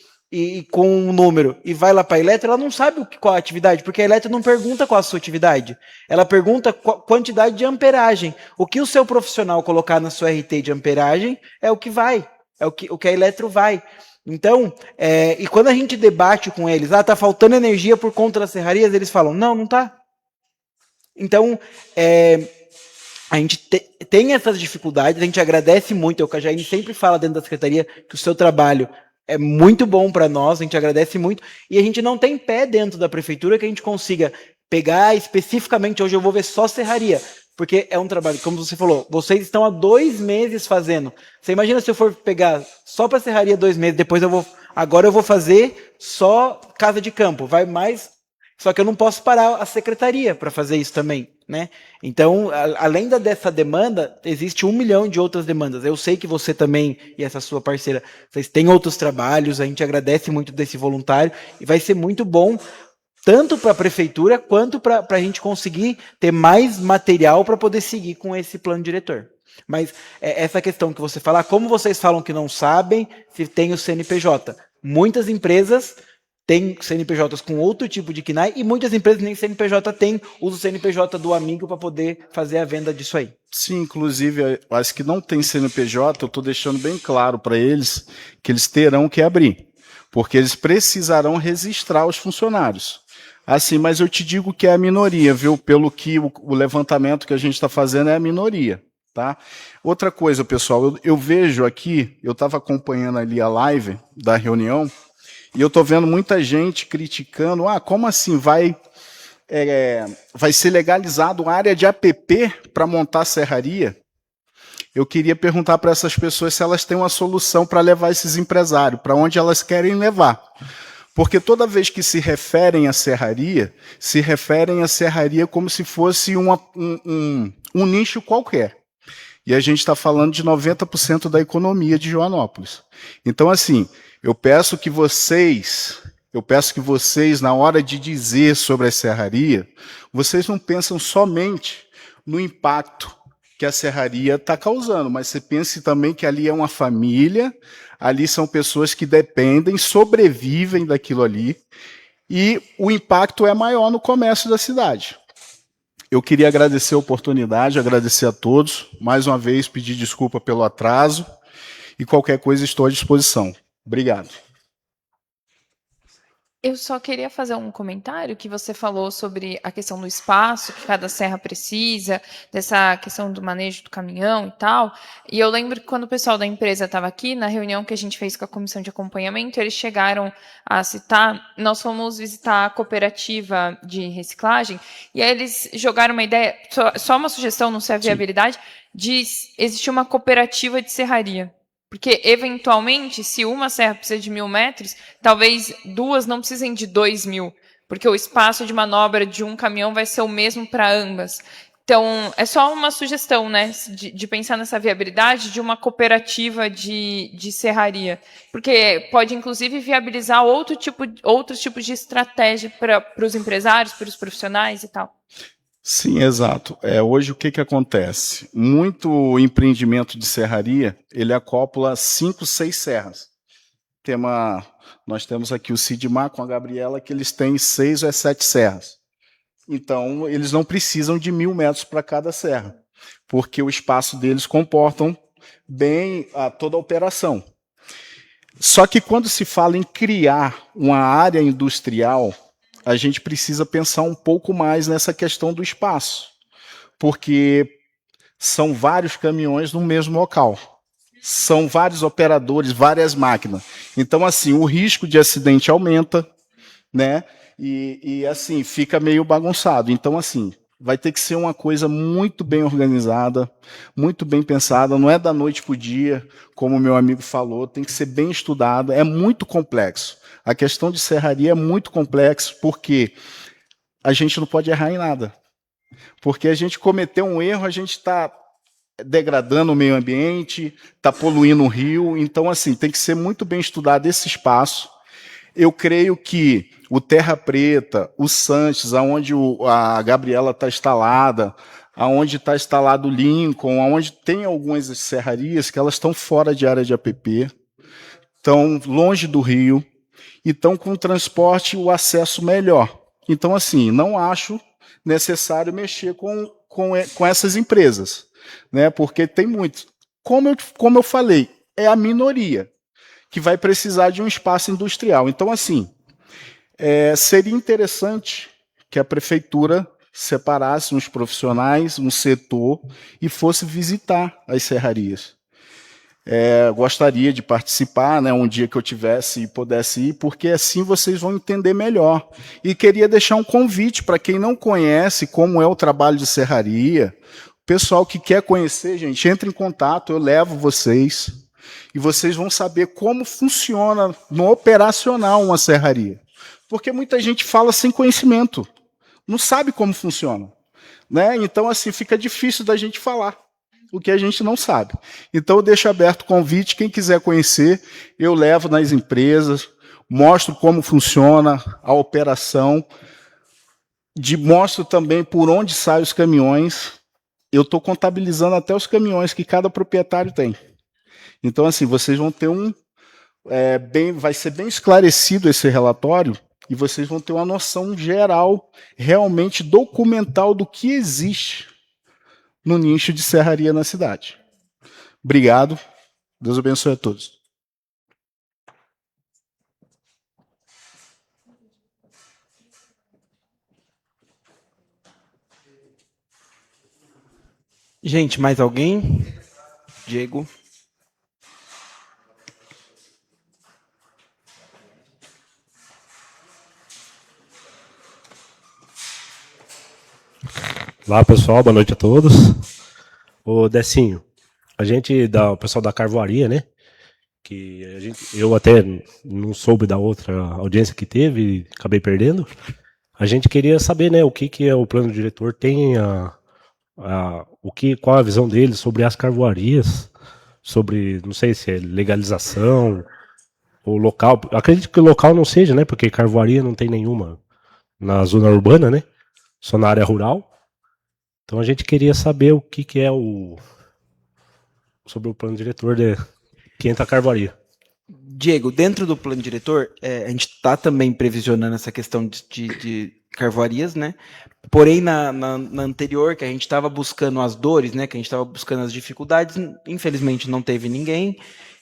com um número e vai lá para a Eletro, ela não sabe qual a atividade, porque a Eletro não pergunta qual a sua atividade. Ela pergunta quantidade de amperagem. O que o seu profissional colocar na sua RT de amperagem é o que vai, é o que a Eletro vai. Então, e quando a gente debate com eles, tá faltando energia por conta das serrarias, eles falam, não tá. Então, a gente tem essas dificuldades, a gente agradece muito, a Jaine sempre fala dentro da secretaria que o seu trabalho é muito bom para nós, a gente agradece muito, e a gente não tem pé dentro da prefeitura que a gente consiga pegar especificamente, hoje eu vou ver só serraria, porque é um trabalho, como você falou, vocês estão há 2 meses fazendo. Você imagina se eu for pegar só para serraria 2 meses, depois agora eu vou fazer só casa de campo, vai mais, só que eu não posso parar a secretaria para fazer isso também, né? Então, além dessa demanda, existe 1 milhão de outras demandas. Eu sei que você também e essa sua parceira, vocês têm outros trabalhos, a gente agradece muito desse voluntário e vai ser muito bom tanto para a prefeitura quanto para a gente conseguir ter mais material para poder seguir com esse plano diretor. Mas essa questão que você fala, como vocês falam que não sabem se tem o CNPJ? Muitas empresas têm CNPJs com outro tipo de KNAI e muitas empresas nem CNPJ têm, usa o CNPJ do amigo para poder fazer a venda disso aí. Sim, inclusive, as que não têm CNPJ, eu estou deixando bem claro para eles que eles terão que abrir, porque eles precisarão registrar os funcionários. Assim, mas eu te digo que é a minoria, viu? Pelo que o levantamento que a gente está fazendo é a minoria, tá? Outra coisa, pessoal, eu vejo aqui, eu estava acompanhando ali a live da reunião, e eu estou vendo muita gente criticando, como assim vai ser legalizado a área de APP para montar serraria? Eu queria perguntar para essas pessoas se elas têm uma solução para levar esses empresários, para onde elas querem levar. Porque toda vez que se referem à serraria, se referem à serraria como se fosse um nicho qualquer. E a gente está falando de 90% da economia de Joanópolis. Então, assim, eu peço que vocês, na hora de dizer sobre a serraria, vocês não pensam somente no impacto que a serraria está causando, mas você pense também que ali é uma família, ali são pessoas que dependem, sobrevivem daquilo ali, e o impacto é maior no comércio da cidade. Eu queria agradecer a oportunidade, agradecer a todos, mais uma vez pedir desculpa pelo atraso, e qualquer coisa estou à disposição. Obrigado. Eu só queria fazer um comentário que você falou sobre a questão do espaço que cada serra precisa, dessa questão do manejo do caminhão e tal. E eu lembro que quando o pessoal da empresa estava aqui, na reunião que a gente fez com a comissão de acompanhamento, eles chegaram a citar, nós fomos visitar a cooperativa de reciclagem, e aí eles jogaram uma ideia, só uma sugestão, não sei a viabilidade, de existir uma cooperativa de serraria. Porque, eventualmente, se uma serra precisa de 1.000 metros, talvez 2 não precisem de 2.000, porque o espaço de manobra de um caminhão vai ser o mesmo para ambas. Então, é só uma sugestão, né, de pensar nessa viabilidade de uma cooperativa de serraria, porque pode, inclusive, viabilizar outros tipos de estratégia para os empresários, para os profissionais e tal. Sim, exato. Hoje o que acontece? Muito empreendimento de serraria, ele acopla 5, 6 serras. Nós temos aqui o Sidmar com a Gabriela, que eles têm 6 ou 7 serras. Então, eles não precisam de 1.000 metros para cada serra, porque o espaço deles comportam bem toda a operação. Só que quando se fala em criar uma área industrial, a gente precisa pensar um pouco mais nessa questão do espaço, porque são vários caminhões no mesmo local, são vários operadores, várias máquinas. Então, assim, o risco de acidente aumenta, né? E assim, fica meio bagunçado. Então, assim, vai ter que ser uma coisa muito bem organizada, muito bem pensada, não é da noite para o dia, como o meu amigo falou, tem que ser bem estudada, é muito complexo. A questão de serraria é muito complexo, porque a gente não pode errar em nada. Porque a gente cometeu um erro, a gente está degradando o meio ambiente, está poluindo o rio, então, assim, tem que ser muito bem estudado esse espaço. Eu creio que o Terra Preta, o Sanches, aonde a Gabriela está instalada, aonde está instalado o Lincoln, aonde tem algumas serrarias que elas estão fora de área de APP, estão longe do rio e estão com o transporte e o acesso melhor. Então, assim, não acho necessário mexer com essas empresas, né? Porque tem muito. Como eu falei, é a minoria que vai precisar de um espaço industrial. Então, assim, seria interessante que a prefeitura separasse uns profissionais, um setor, e fosse visitar as serrarias. Gostaria de participar, né, um dia que eu tivesse e pudesse ir, porque assim vocês vão entender melhor. E queria deixar um convite para quem não conhece como é o trabalho de serraria. O pessoal que quer conhecer, gente, entre em contato, eu levo vocês. E vocês vão saber como funciona no operacional uma serraria. Porque muita gente fala sem conhecimento, não sabe como funciona, né? Então, assim, fica difícil da gente falar o que a gente não sabe. Então, eu deixo aberto o convite, quem quiser conhecer, eu levo nas empresas, mostro como funciona a operação, mostro também por onde saem os caminhões. Eu estou contabilizando até os caminhões que cada proprietário tem. Então, assim, vocês vão ter vai ser bem esclarecido esse relatório e vocês vão ter uma noção geral, realmente documental do que existe no nicho de serraria na cidade. Obrigado. Deus abençoe a todos. Gente, mais alguém? Diego? Olá, pessoal, boa noite a todos. Ô, Decinho, o pessoal da Carvoaria, né? Eu até não soube da outra audiência que teve, acabei perdendo. A gente queria saber, né, o que é o plano diretor, tem qual a visão dele sobre as carvoarias, sobre, não sei se é legalização, ou local. Acredito que o local não seja, né? Porque carvoaria não tem nenhuma na zona urbana, né? Só na área rural. Então a gente queria saber o que é sobre o plano diretor de 500 carvoaria. Diego, dentro do plano diretor, a gente está também previsionando essa questão de carvoarias, né? Porém, na anterior, que a gente estava buscando as dores, né? Que a gente estava buscando as dificuldades, infelizmente não teve ninguém,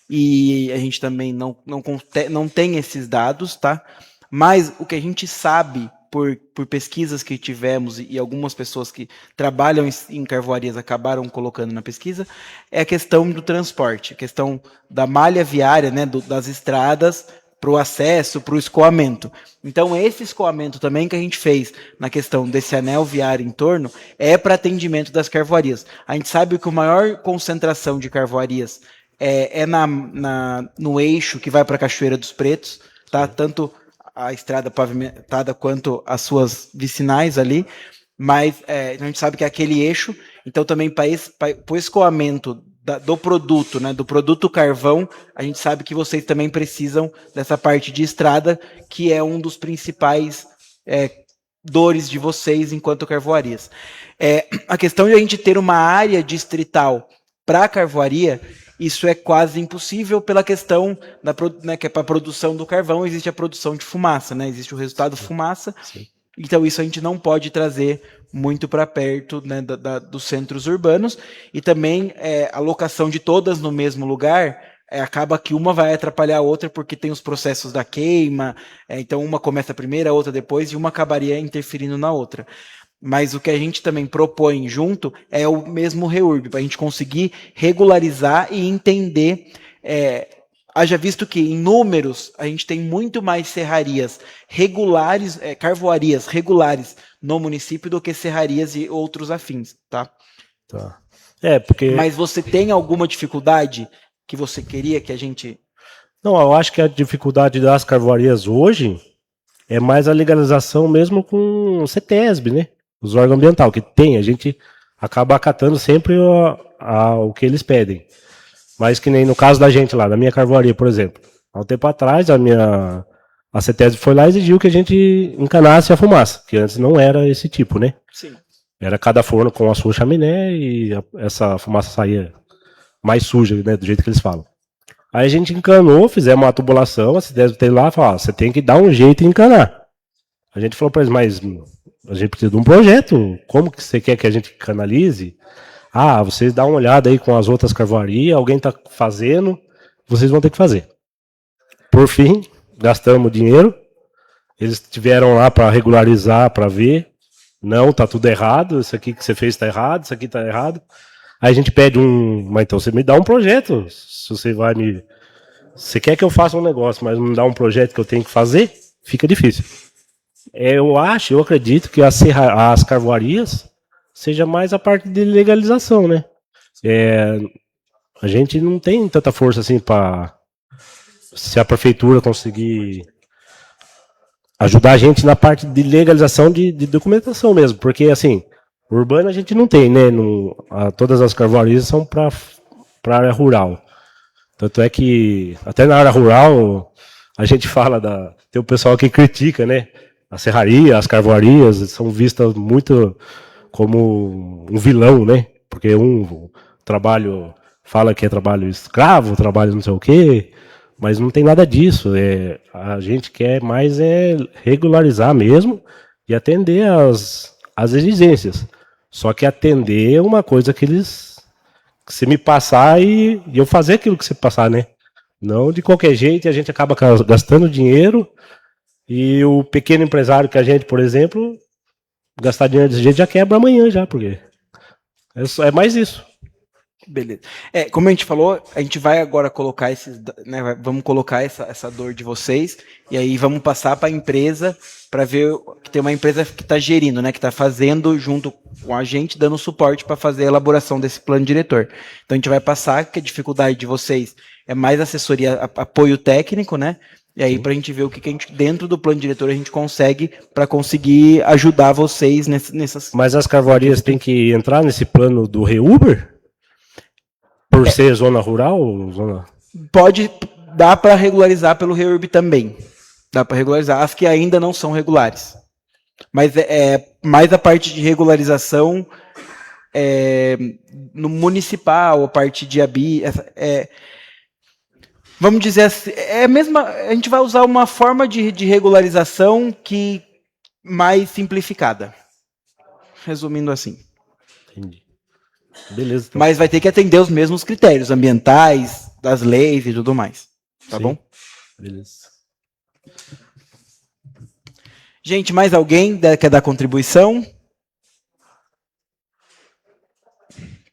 e a gente também não tem esses dados, tá? Mas o que a gente sabe por pesquisas que tivemos e algumas pessoas que trabalham em carvoarias acabaram colocando na pesquisa, é a questão do transporte, a questão da malha viária, né, das estradas para o acesso, para o escoamento. Então, esse escoamento também que a gente fez na questão desse anel viário em torno é para atendimento das carvoarias. A gente sabe que a maior concentração de carvoarias é no eixo que vai para a Cachoeira dos Pretos, tá? Tanto a estrada pavimentada quanto as suas vicinais ali, mas a gente sabe que é aquele eixo, então também para o escoamento do produto, né, do produto carvão, a gente sabe que vocês também precisam dessa parte de estrada, que é um dos principais dores de vocês enquanto carvoarias. A questão de a gente ter uma área distrital para a carvoaria, isso é quase impossível pela questão né, que é para a produção do carvão, existe a produção de fumaça, né, existe o resultado fumaça. Sim. Então isso a gente não pode trazer muito para perto, né, dos centros urbanos, e também a locação de todas no mesmo lugar, acaba que uma vai atrapalhar a outra porque tem os processos da queima, então uma começa primeiro, a outra depois, e uma acabaria interferindo na outra. Mas o que a gente também propõe junto é o mesmo REURB, para a gente conseguir regularizar e entender. Haja visto que em números a gente tem muito mais serrarias regulares, carvoarias regulares no município do que serrarias e outros afins, tá? Tá. Porque... Mas você tem alguma dificuldade que você queria que a gente... Não, eu acho que a dificuldade das carvoarias hoje é mais a legalização mesmo com o CETESB, né? Os órgãos ambientais, que tem, a gente acaba acatando sempre o que eles pedem. Mas que nem no caso da gente lá, da minha carvoaria, por exemplo. Há um tempo atrás, a CETESB foi lá e exigiu que a gente encanasse a fumaça, que antes não era esse tipo, né? Sim. Era cada forno com a sua chaminé e essa fumaça saía mais suja, né, do jeito que eles falam. Aí a gente encanou, fizemos uma tubulação, a CETESB tem lá e falou, você tem que dar um jeito em encanar. A gente falou para eles, mas a gente precisa de um projeto, como que você quer que a gente canalize? Vocês dão uma olhada aí com as outras carvoarias, alguém está fazendo, vocês vão ter que fazer. Por fim, gastamos dinheiro, eles tiveram lá para regularizar, para ver, não, tá tudo errado, isso aqui que você fez está errado, isso aqui está errado. Aí a gente pede mas então você me dá um projeto, se você vai você quer que eu faça um negócio, mas não dá um projeto que eu tenho que fazer, fica difícil. Eu acredito que as carvoarias seja mais a parte de legalização, né? A gente não tem tanta força assim para se a prefeitura conseguir ajudar a gente na parte de legalização de documentação mesmo, porque assim, urbana a gente não tem, né? Todas as carvoarias são para área rural. Tanto é que até na área rural a gente fala tem o pessoal que critica, né? A serraria, as carvoarias são vistas muito como um vilão, né? Porque trabalho fala que é trabalho escravo, trabalho não sei o quê, mas não tem nada disso. A gente quer mais regularizar mesmo e atender as exigências. Só que atender é uma coisa que você me passar e eu fazer aquilo que você passar, né? Não de qualquer jeito, a gente acaba gastando dinheiro e o pequeno empresário que a gente, por exemplo, gastar dinheiro desse jeito já quebra amanhã já, porque é mais isso. Beleza. Como a gente falou, a gente vai agora colocar né, vamos colocar essa dor de vocês e aí vamos passar para a empresa para ver que tem uma empresa que está gerindo, né, que está fazendo junto com a gente, dando suporte para fazer a elaboração desse plano diretor. Então a gente vai passar que a dificuldade de vocês é mais assessoria, apoio técnico, né? E aí para a gente ver o que a gente, dentro do plano diretor, a gente consegue para conseguir ajudar vocês nessas... Mas as carvoarias têm que entrar nesse plano do REURB? Por ser zona rural? Pode, dá para regularizar pelo REURB também. Dá para regularizar as que ainda não são regulares. Mas mais a parte de regularização no municipal, a parte de ABI, vamos dizer assim, a gente vai usar uma forma de regularização que mais simplificada. Resumindo assim. Entendi. Beleza. Então. Mas vai ter que atender os mesmos critérios ambientais, das leis e tudo mais. Tá Sim. bom? Beleza. Gente, mais alguém quer dar contribuição?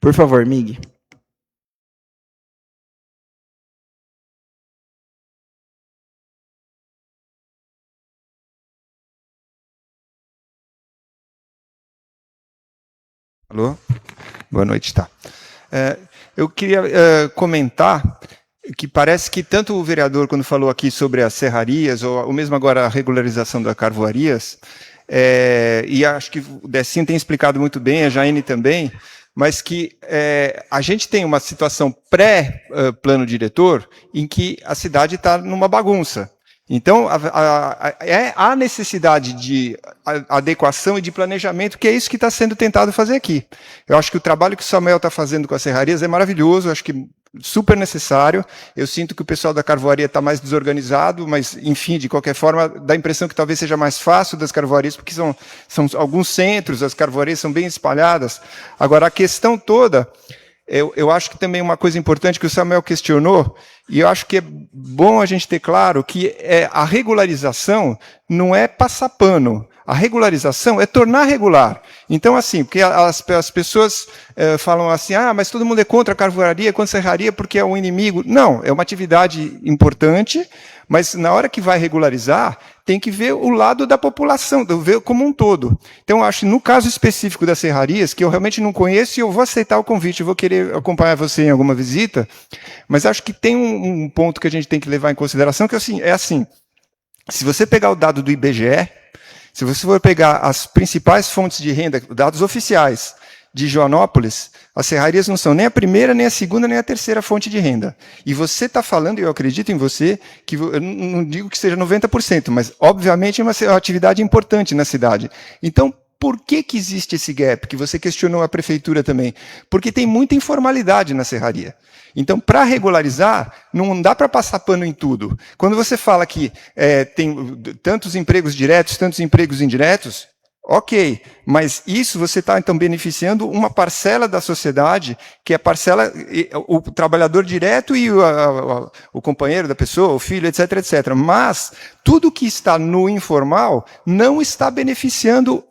Por favor, Mig. Alô? Boa noite, tá. Eu queria comentar que parece que tanto o vereador, quando falou aqui sobre as serrarias, ou mesmo agora a regularização das carvoarias, e acho que o Decinho tem explicado muito bem, a Jaine também, mas que a gente tem uma situação pré-plano diretor em que a cidade está numa bagunça. Então, há necessidade de adequação e de planejamento, que é isso que está sendo tentado fazer aqui. Eu acho que o trabalho que o Samuel está fazendo com as serrarias é maravilhoso, acho que super necessário. Eu sinto que o pessoal da carvoaria está mais desorganizado, mas, enfim, de qualquer forma, dá a impressão que talvez seja mais fácil das carvoarias, porque são alguns centros, as carvoarias são bem espalhadas. Agora, a questão toda... Eu acho que também uma coisa importante que o Samuel questionou, e eu acho que é bom a gente ter claro que a regularização não é passar pano. A regularização é tornar regular. Então, assim, porque as pessoas falam assim, mas todo mundo é contra a carvoaria, contra a serraria, porque é um inimigo. Não, é uma atividade importante, mas na hora que vai regularizar, tem que ver o lado da população, ver como um todo. Então, eu acho que no caso específico das serrarias, que eu realmente não conheço, e eu vou aceitar o convite, eu vou querer acompanhar você em alguma visita, mas acho que tem um ponto que a gente tem que levar em consideração, que é assim, se você pegar o dado do IBGE, se você for pegar as principais fontes de renda, dados oficiais de Joanópolis, as serrarias não são nem a primeira, nem a segunda, nem a terceira fonte de renda. E você está falando, e eu acredito em você, que eu não digo que seja 90%, mas obviamente é uma atividade importante na cidade. Então, por que existe esse gap? Que você questionou a prefeitura também. Porque tem muita informalidade na serraria. Então, para regularizar, não dá para passar pano em tudo. Quando você fala que tem tantos empregos diretos, tantos empregos indiretos, ok, mas isso você está, então, beneficiando uma parcela da sociedade, que é a parcela, o trabalhador direto e o companheiro da pessoa, o filho, etc, etc. Mas tudo que está no informal não está beneficiando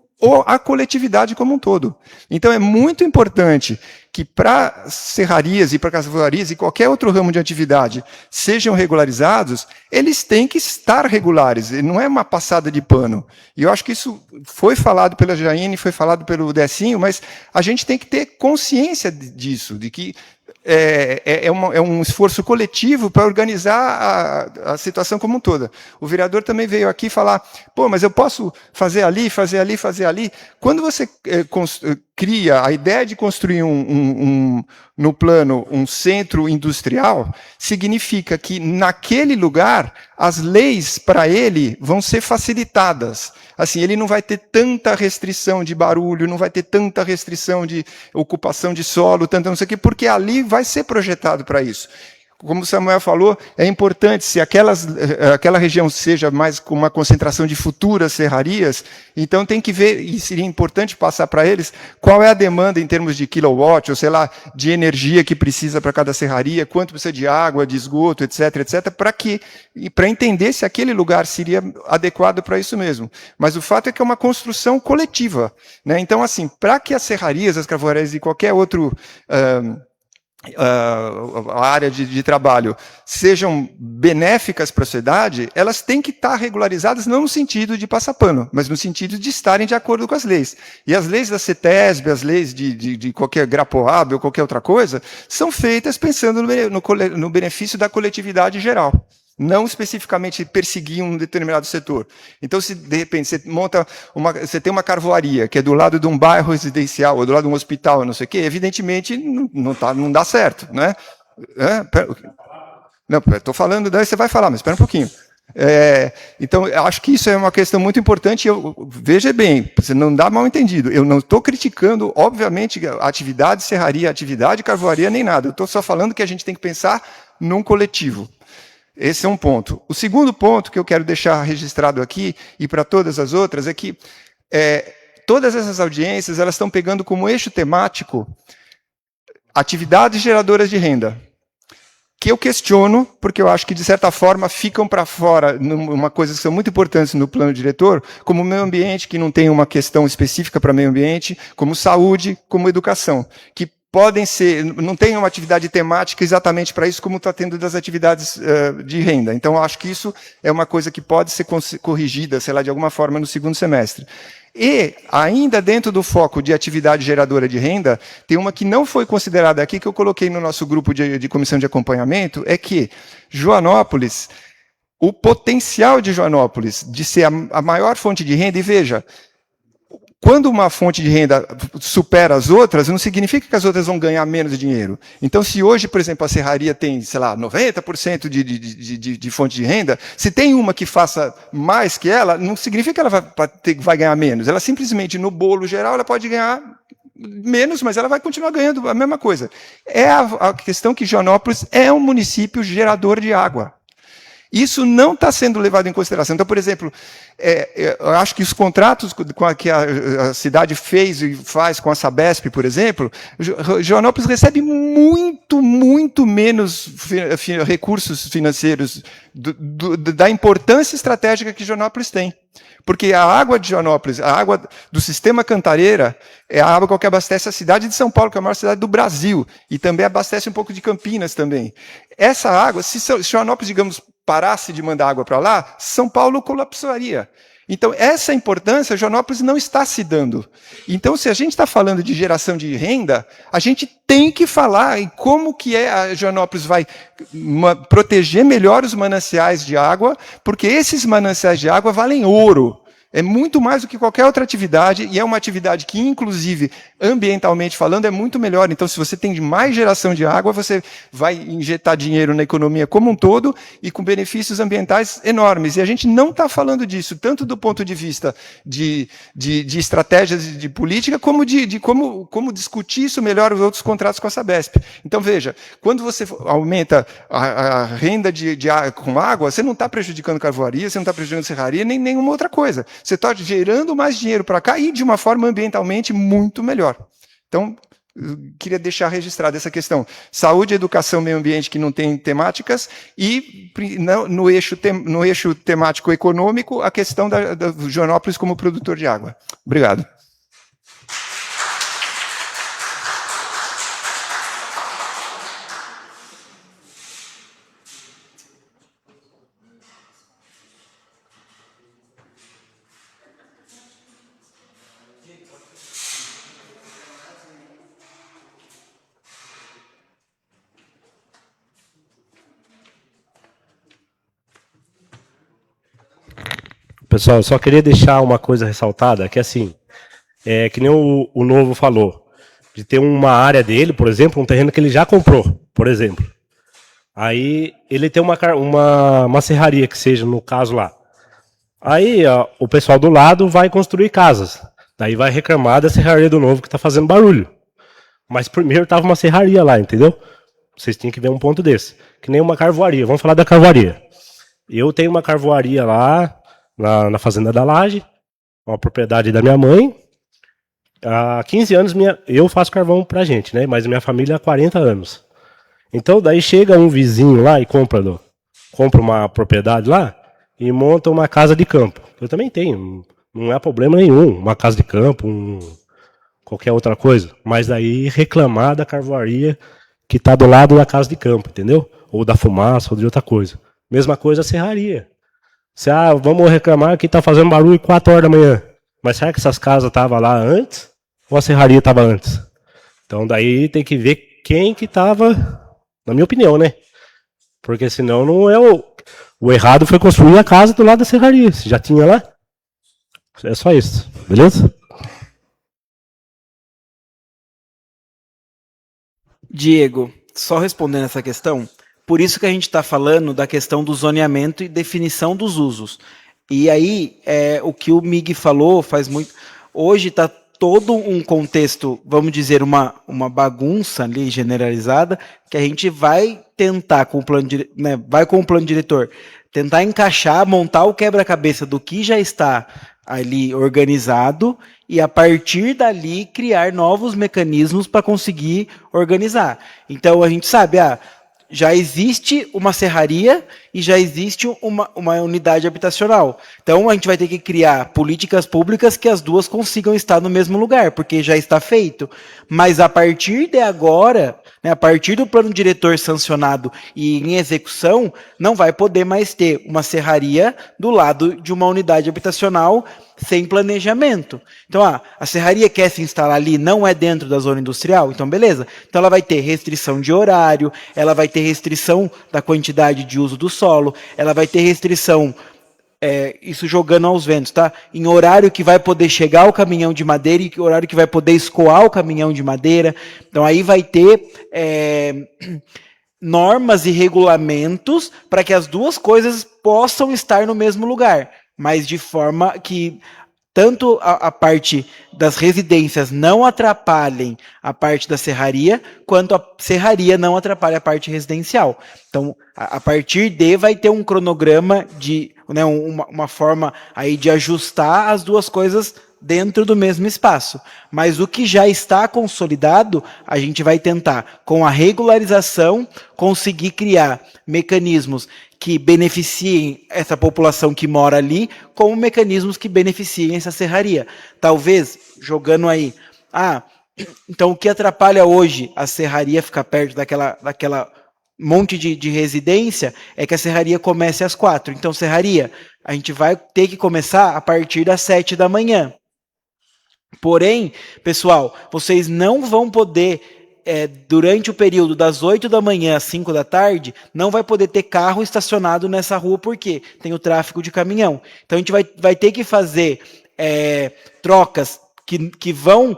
a coletividade como um todo. Então, é muito importante que para serrarias e para carvoarias e qualquer outro ramo de atividade sejam regularizados, eles têm que estar regulares, não é uma passada de pano. E eu acho que isso foi falado pela Jaine, foi falado pelo Decinho, mas a gente tem que ter consciência disso, de que é um esforço coletivo para organizar a situação como um toda. O vereador também veio aqui falar, mas eu posso fazer ali, fazer ali, fazer ali. Quando você cria a ideia de construir no plano um centro industrial, significa que naquele lugar as leis para ele vão ser facilitadas. Assim, ele não vai ter tanta restrição de barulho, não vai ter tanta restrição de ocupação de solo, tanta não sei o quê, porque ali vai ser projetado para isso. Como o Samuel falou, é importante, se aquela região seja mais com uma concentração de futuras serrarias, então tem que ver, e seria importante passar para eles, qual é a demanda em termos de kilowatt, ou sei lá, de energia que precisa para cada serraria, quanto precisa de água, de esgoto, etc, etc, para entender se aquele lugar seria adequado para isso mesmo. Mas o fato é que é uma construção coletiva, né? Então, assim, para que as serrarias, as carvoarias e qualquer outro... a área de trabalho sejam benéficas para a sociedade, elas têm que estar regularizadas não no sentido de passar pano, mas no sentido de estarem de acordo com as leis. E as leis da CETESB, as leis de qualquer GRAPOAB ou qualquer outra coisa, são feitas pensando no benefício da coletividade geral. Não especificamente perseguir um determinado setor. Então, se de repente você tem uma carvoaria que é do lado de um bairro residencial ou do lado de um hospital, não sei o quê, evidentemente não dá certo, né? Não, estou falando, daí você vai falar, mas espera um pouquinho. Então, eu acho que isso é uma questão muito importante. Veja bem, você não dá mal entendido. Eu não estou criticando, obviamente, a atividade serraria, a atividade carvoaria, nem nada. Eu estou só falando que a gente tem que pensar num coletivo. Esse é um ponto. O segundo ponto que eu quero deixar registrado aqui, e para todas as outras, é que todas essas audiências elas estão pegando como eixo temático atividades geradoras de renda, que eu questiono, porque eu acho que, de certa forma, ficam para fora, uma coisa que são muito importantes no plano diretor, como meio ambiente, que não tem uma questão específica para meio ambiente, como saúde, como educação, que podem ser, não tem uma atividade temática exatamente para isso, como está tendo das atividades de renda. Então, eu acho que isso é uma coisa que pode ser corrigida, sei lá, de alguma forma, no segundo semestre. E, ainda dentro do foco de atividade geradora de renda, tem uma que não foi considerada aqui, que eu coloquei no nosso grupo de comissão de acompanhamento, é que Joanópolis o potencial de Joanópolis de ser a maior fonte de renda, e veja, quando uma fonte de renda supera as outras, não significa que as outras vão ganhar menos dinheiro. Então, se hoje, por exemplo, a serraria tem, sei lá, 90% de fonte de renda, se tem uma que faça mais que ela, não significa que ela vai ganhar menos. Ela simplesmente, no bolo geral, ela pode ganhar menos, mas ela vai continuar ganhando a mesma coisa. É a questão que Joanópolis é um município gerador de água. Isso não está sendo levado em consideração. Então, por exemplo, eu acho que os contratos que a cidade fez e faz com a Sabesp, por exemplo, Joanópolis recebe muito, muito menos recursos financeiros da importância estratégica que Joanópolis tem. Porque a água de Joanópolis, a água do sistema Cantareira, é a água que abastece a cidade de São Paulo, que é a maior cidade do Brasil, e também abastece um pouco de Campinas também. Essa água, se Joanópolis, digamos, parasse de mandar água para lá, São Paulo colapsaria. Então, essa importância, Joanópolis não está se dando. Então, se a gente está falando de geração de renda, a gente tem que falar em como que a Joanópolis vai proteger melhor os mananciais de água, porque esses mananciais de água valem ouro. É muito mais do que qualquer outra atividade, e é uma atividade que, inclusive, ambientalmente falando, é muito melhor. Então, se você tem mais geração de água, você vai injetar dinheiro na economia como um todo e com benefícios ambientais enormes. E a gente não está falando disso, tanto do ponto de vista de estratégias de política, como de como discutir isso melhor os outros contratos com a Sabesp. Então, veja, quando você aumenta a renda com água, você não está prejudicando carvoaria, você não está prejudicando serraria, nem nenhuma outra coisa. Você está gerando mais dinheiro para cá e de uma forma ambientalmente muito melhor. Então, eu queria deixar registrada essa questão. Saúde, educação, meio ambiente que não tem temáticas e no eixo temático econômico a questão da Joanópolis como produtor de água. Obrigado. Pessoal, eu só queria deixar uma coisa ressaltada, que assim, que nem o Novo falou, de ter uma área dele, por exemplo, um terreno que ele já comprou, por exemplo. Aí ele tem uma serraria, que seja no caso lá. Aí o pessoal do lado vai construir casas. Daí vai reclamar da serraria do Novo que está fazendo barulho. Mas primeiro estava uma serraria lá, entendeu? Vocês tinham que ver um ponto desse. Que nem uma carvoaria. Vamos falar da carvoaria. Eu tenho uma carvoaria lá, na Fazenda da Laje, uma propriedade da minha mãe. Há 15 anos eu faço carvão pra gente, né? Mas minha família há 40 anos. Então daí chega um vizinho lá e compra uma propriedade lá e monta uma casa de campo. Eu também tenho, não é problema nenhum, uma casa de campo, qualquer outra coisa. Mas daí reclamar da carvoaria que está do lado da casa de campo, entendeu? Ou da fumaça, ou de outra coisa. Mesma coisa a serraria. Vamos reclamar que está fazendo barulho 4 horas da manhã. Mas será que essas casas estavam lá antes? Ou a serraria estava antes? Então daí tem que ver quem que estava, na minha opinião, né? Porque senão não é o errado foi construir a casa do lado da serraria. Se já tinha lá. É só isso. Beleza? Diego, só respondendo essa questão, por isso que a gente está falando da questão do zoneamento e definição dos usos. E aí, o que o Mig falou faz muito... Hoje está todo um contexto, vamos dizer, uma bagunça ali generalizada, que a gente vai tentar, com o plano diretor, tentar encaixar, montar o quebra-cabeça do que já está ali organizado e, a partir dali, criar novos mecanismos para conseguir organizar. Então, a gente sabe, já existe uma serraria e já existe uma unidade habitacional. Então, a gente vai ter que criar políticas públicas que as duas consigam estar no mesmo lugar, porque já está feito. Mas, a partir de agora, né, a partir do plano diretor sancionado e em execução, não vai poder mais ter uma serraria do lado de uma unidade habitacional sem planejamento. Então, a serraria quer se instalar ali, não é dentro da zona industrial? Então, beleza. Então, ela vai ter restrição de horário, ela vai ter restrição da quantidade de uso do solo, ela vai ter restrição, isso jogando aos ventos, tá? Em horário que vai poder chegar o caminhão de madeira e horário que vai poder escoar o caminhão de madeira. Então, aí vai ter normas e regulamentos para que as duas coisas possam estar no mesmo lugar, mas de forma que tanto a parte das residências não atrapalhem a parte da serraria, quanto a serraria não atrapalhe a parte residencial. Então, a partir de vai ter um cronograma de, né, uma forma aí de ajustar as duas coisas dentro do mesmo espaço. Mas o que já está consolidado, a gente vai tentar, com a regularização, conseguir criar mecanismos que beneficiem essa população que mora ali, como mecanismos que beneficiem essa serraria. Talvez, jogando aí, então o que atrapalha hoje a serraria ficar perto daquela monte de residência é que a serraria comece às 4. Então, serraria, a gente vai ter que começar a partir das 7 da manhã. Porém, pessoal, vocês não vão poder, durante o período das 8 da manhã às 5 da tarde, não vai poder ter carro estacionado nessa rua, porque tem o tráfego de caminhão. Então, a gente vai ter que fazer trocas que vão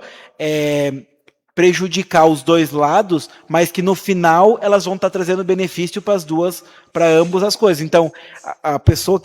prejudicar os dois lados, mas que no final elas vão estar trazendo benefício para ambas as coisas. Então, a pessoa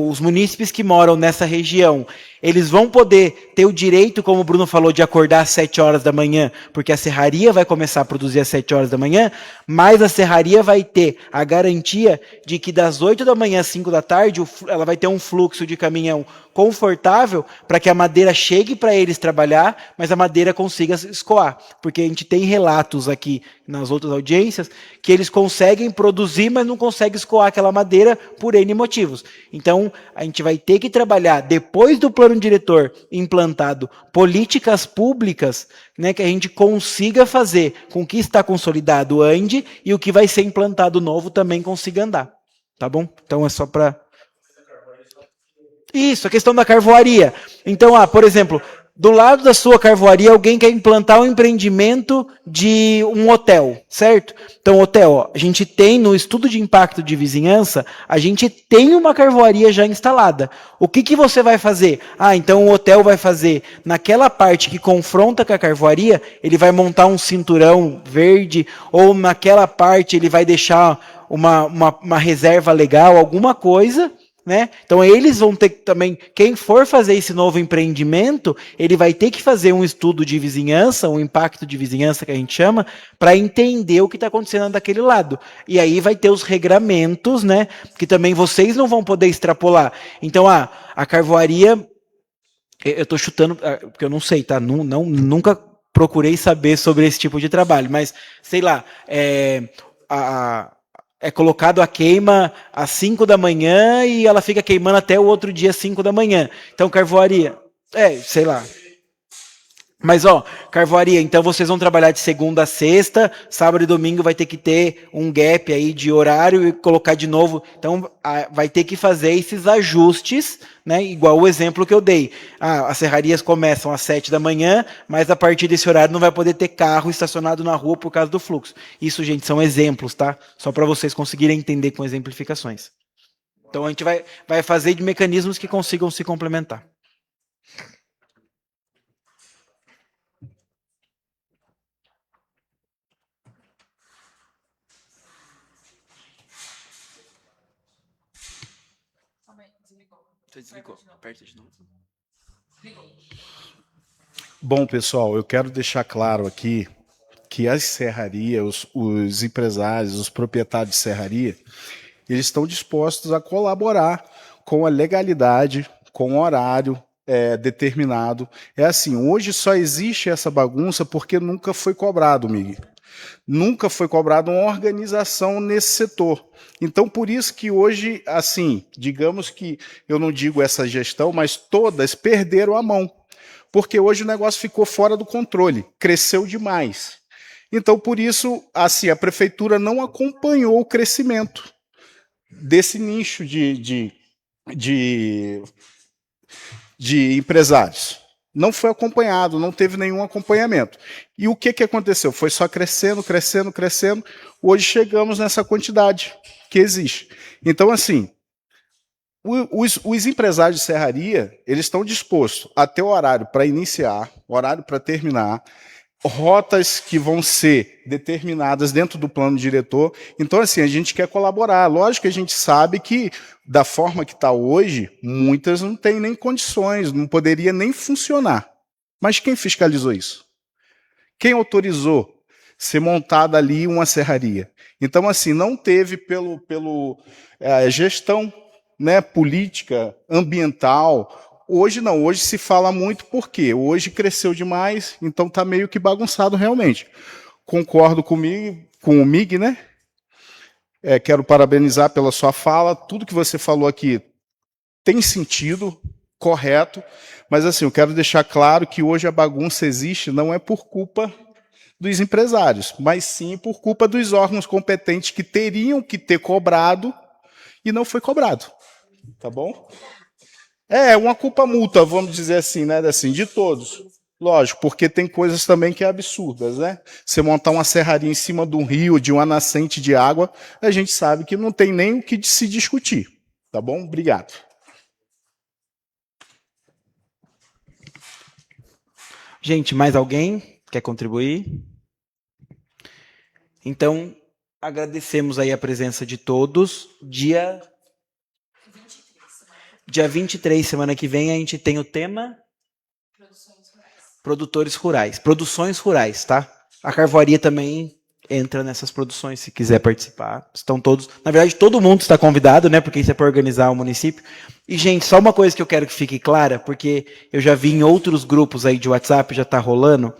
os munícipes que moram nessa região, eles vão poder ter o direito, como o Bruno falou, de acordar às 7 horas da manhã, porque a serraria vai começar a produzir às 7 horas da manhã, mas a serraria vai ter a garantia de que das 8 da manhã às 5 da tarde, ela vai ter um fluxo de caminhão confortável para que a madeira chegue para eles trabalhar, mas a madeira consiga escoar. Porque a gente tem relatos aqui nas outras audiências que eles conseguem produzir, mas não conseguem escoar aquela madeira por N motivos. Então, a gente vai ter que trabalhar, depois do plano diretor implantado, políticas públicas, né, que a gente consiga fazer com que está consolidado ande e o que vai ser implantado novo também consiga andar. Tá bom? Então, é só para... Isso, a questão da carvoaria. Então, por exemplo, do lado da sua carvoaria, alguém quer implantar um empreendimento de um hotel, certo? Então, hotel, a gente tem no estudo de impacto de vizinhança, a gente tem uma carvoaria já instalada. O que você vai fazer? Então o hotel vai fazer, naquela parte que confronta com a carvoaria, ele vai montar um cinturão verde, ou naquela parte ele vai deixar uma reserva legal, alguma coisa, né? Então eles vão ter que também, quem for fazer esse novo empreendimento, ele vai ter que fazer um estudo de vizinhança, um impacto de vizinhança que a gente chama, para entender o que está acontecendo daquele lado. E aí vai ter os regramentos, né? Que também vocês não vão poder extrapolar. Então a carvoaria, eu estou chutando, porque eu não sei, tá? Nunca procurei saber sobre esse tipo de trabalho, mas sei lá, é colocado a queima às 5 da manhã e ela fica queimando até o outro dia às 5 da manhã. Então, carvoaria, sei lá. Mas, carvoaria, então vocês vão trabalhar de segunda a sexta, sábado e domingo vai ter que ter um gap aí de horário e colocar de novo. Então, vai ter que fazer esses ajustes, né? Igual o exemplo que eu dei. As serrarias começam às 7 da manhã, mas a partir desse horário não vai poder ter carro estacionado na rua por causa do fluxo. Isso, gente, são exemplos, tá? Só para vocês conseguirem entender com exemplificações. Então, a gente vai fazer de mecanismos que consigam se complementar. Você desligou. Aperta de novo. Bom, pessoal, eu quero deixar claro aqui que as serrarias, os empresários, os proprietários de serraria, eles estão dispostos a colaborar com a legalidade, com o horário determinado. É assim, hoje só existe essa bagunça porque nunca foi cobrado, Miguel. Nunca foi cobrada uma organização nesse setor. Então, por isso que hoje, assim, digamos que, eu não digo essa gestão, mas todas perderam a mão. Porque hoje o negócio ficou fora do controle, cresceu demais. Então, por isso, assim, a prefeitura não acompanhou o crescimento desse nicho de empresários. Não foi acompanhado, não teve nenhum acompanhamento. E o que aconteceu? Foi só crescendo, crescendo, crescendo. Hoje chegamos nessa quantidade que existe. Então, assim, os empresários de serraria, eles estão dispostos a ter horário para iniciar, horário para terminar, rotas que vão ser determinadas dentro do plano diretor. Então, assim, a gente quer colaborar. Lógico que a gente sabe que, da forma que está hoje, muitas não têm nem condições, não poderia nem funcionar. Mas quem fiscalizou isso? Quem autorizou ser montada ali uma serraria? Então, assim, não teve pelo gestão, né, política, ambiental. Hoje não, hoje se fala muito porque hoje cresceu demais, então está meio que bagunçado realmente. Concordo comigo, com o Mig, né? Quero parabenizar pela sua fala, tudo que você falou aqui tem sentido, correto, mas assim, eu quero deixar claro que hoje a bagunça existe não é por culpa dos empresários, mas sim por culpa dos órgãos competentes que teriam que ter cobrado e não foi cobrado, tá bom? Uma culpa multa, vamos dizer assim, né, assim, de todos. Lógico, porque tem coisas também que é absurdas, né? Você montar uma serraria em cima de um rio, de uma nascente de água, a gente sabe que não tem nem o que se discutir, tá bom? Obrigado. Gente, mais alguém quer contribuir? Então, agradecemos aí a presença de todos. Dia 23, semana que vem, a gente tem o tema produtores rurais. Produções rurais, tá? A Carvoaria também entra nessas produções, se quiser participar. Estão todos... Na verdade, todo mundo está convidado, né? Porque isso é para organizar o município. E, gente, só uma coisa que eu quero que fique clara, porque eu já vi em outros grupos aí de WhatsApp, já está rolando...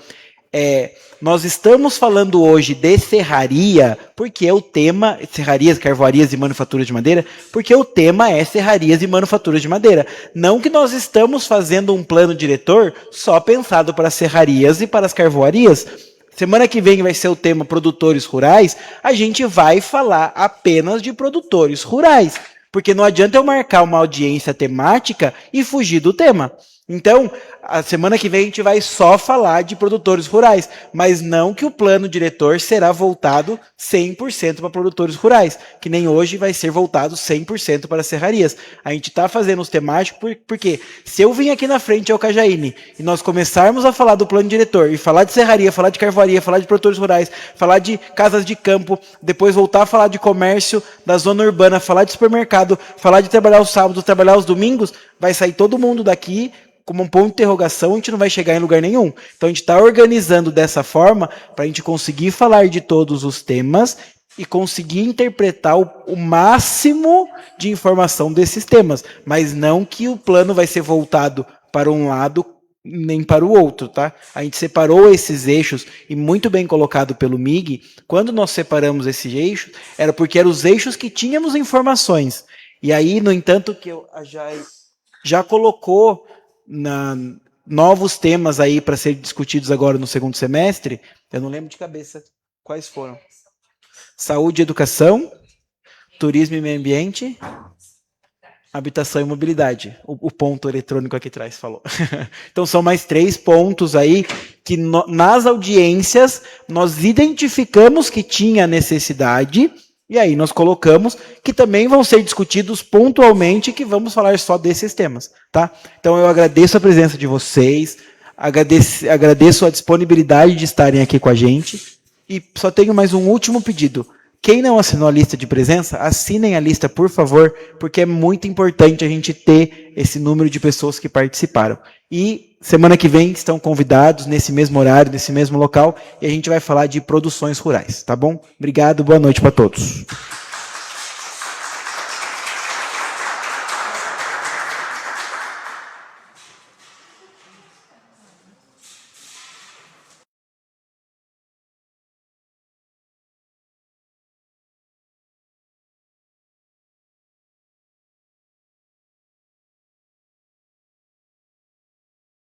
nós estamos falando hoje de serraria, porque o tema, serrarias, carvoarias e manufaturas de madeira, porque o tema é serrarias e manufaturas de madeira. Não que nós estamos fazendo um plano diretor só pensado para as serrarias e para as carvoarias. Semana que vem vai ser o tema produtores rurais, a gente vai falar apenas de produtores rurais, porque não adianta eu marcar uma audiência temática e fugir do tema. Então, a semana que vem a gente vai só falar de produtores rurais, mas não que o plano diretor será voltado 100% para produtores rurais, que nem hoje vai ser voltado 100% para serrarias. A gente está fazendo os temáticos porque se eu vim aqui na frente ao Cajaíne e nós começarmos a falar do plano diretor e falar de serraria, falar de carvoaria, falar de produtores rurais, falar de casas de campo, depois voltar a falar de comércio da zona urbana, falar de supermercado, falar de trabalhar os sábados, trabalhar os domingos, vai sair todo mundo daqui como um ponto de interrogação, a gente não vai chegar em lugar nenhum. Então a gente está organizando dessa forma para a gente conseguir falar de todos os temas e conseguir interpretar o máximo de informação desses temas, mas não que o plano vai ser voltado para um lado nem para o outro, tá? A gente separou esses eixos e muito bem colocado pelo Mig. Quando nós separamos esses eixos, era porque eram os eixos que tínhamos informações. E aí, no entanto, que já colocou novos temas aí para ser discutidos agora no segundo semestre, eu não lembro de cabeça quais foram. Saúde e educação, turismo e meio ambiente, habitação e mobilidade. O ponto eletrônico aqui atrás falou. Então são mais 3 pontos aí que nas audiências nós identificamos que tinha necessidade. E aí nós colocamos que também vão ser discutidos pontualmente, que vamos falar só desses temas, tá? Então eu agradeço a presença de vocês, agradeço a disponibilidade de estarem aqui com a gente, e só tenho mais um último pedido. Quem não assinou a lista de presença, assinem a lista, por favor, porque é muito importante a gente ter esse número de pessoas que participaram. E semana que vem estão convidados nesse mesmo horário, nesse mesmo local, e a gente vai falar de produções rurais, tá bom? Obrigado, boa noite para todos.